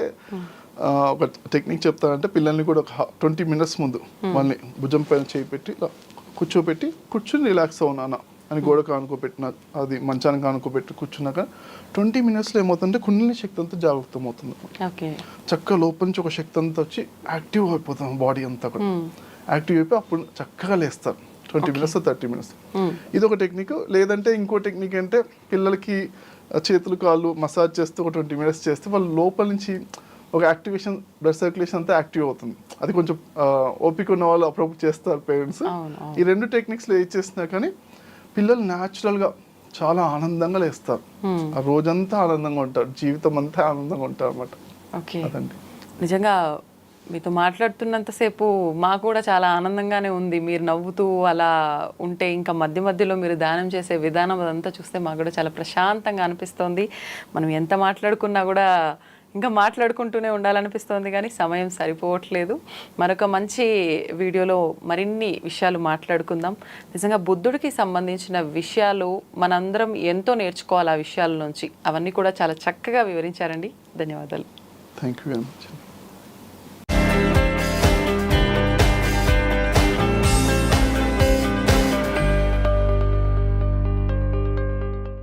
ఒక టెక్నిక్ చెప్తానంటే, పిల్లల్ని కూడా ఒక 20 minutes ముందు వాళ్ళని భుజం పైన చేయి పెట్టి కూర్చుని రిలాక్స్ అవునా అని గోడకు ఆనుకోబెట్టిన, అది మంచానికి ఆనుకోబెట్టి కూర్చున్నాక 20 minutesలో ఏమవుతుందంటే కుండలిని శక్తి అంతా జాగ్రత్తం అవుతుంది. చక్కగా లోపల నుంచి ఒక శక్తి అంతా వచ్చి యాక్టివ్ అయిపోతాం, బాడీ అంతా కూడా యాక్టివ్ అయిపోయి అప్పుడు చక్కగా లేస్తారు 20 minutes 30 minutes. ఇది ఒక టెక్నిక్. లేదంటే ఇంకో టెక్నిక్ అంటే, పిల్లలకి చేతులు కాళ్ళు మసాజ్ చేస్తూ ఒక 20 minutes చేస్తే వాళ్ళ లోపల నుంచి ఒక యాక్టివేషన్, బ్లడ్ సర్క్యులేషన్ అంతా యాక్టివ్ అవుతుంది. అది కొంచెం ఓపిక ఉన్న వాళ్ళు అప్పుడప్పుడు చేస్తారు పేరెంట్స్. ఈ 2 టెక్నిక్స్లో ఏది చేసినా కానీ పిల్లలు న్యాచురల్గా చాలా ఆనందంగా లేస్తారు, ఆ రోజంతా ఆనందంగా ఉంటారు, జీవితం అంతా ఆనందంగా ఉంటారు అన్నమాట. అదండి. నిజంగా మీతో మాట్లాడుతున్నంతసేపు మాకు కూడా చాలా ఆనందంగానే ఉంది. మీరు నవ్వుతూ అలా ఉంటే, ఇంకా మధ్యలో మీరు ధ్యానం చేసే విధానం అదంతా చూస్తే మాకు కూడా చాలా ప్రశాంతంగా అనిపిస్తోంది. మనం ఎంత మాట్లాడుకున్నా కూడా ఇంకా మాట్లాడుకుంటూనే ఉండాలనిపిస్తోంది, కానీ సమయం సరిపోవట్లేదు. మరొక మంచి వీడియోలో మరిన్ని విషయాలు మాట్లాడుకుందాం. నిజంగా బుద్ధుడికి సంబంధించిన విషయాలు మనందరం ఎంతో నేర్చుకోవాలి ఆ విషయాల నుంచి. అవన్నీ కూడా చాలా చక్కగా వివరించారండి. ధన్యవాదాలు. Thank you very much.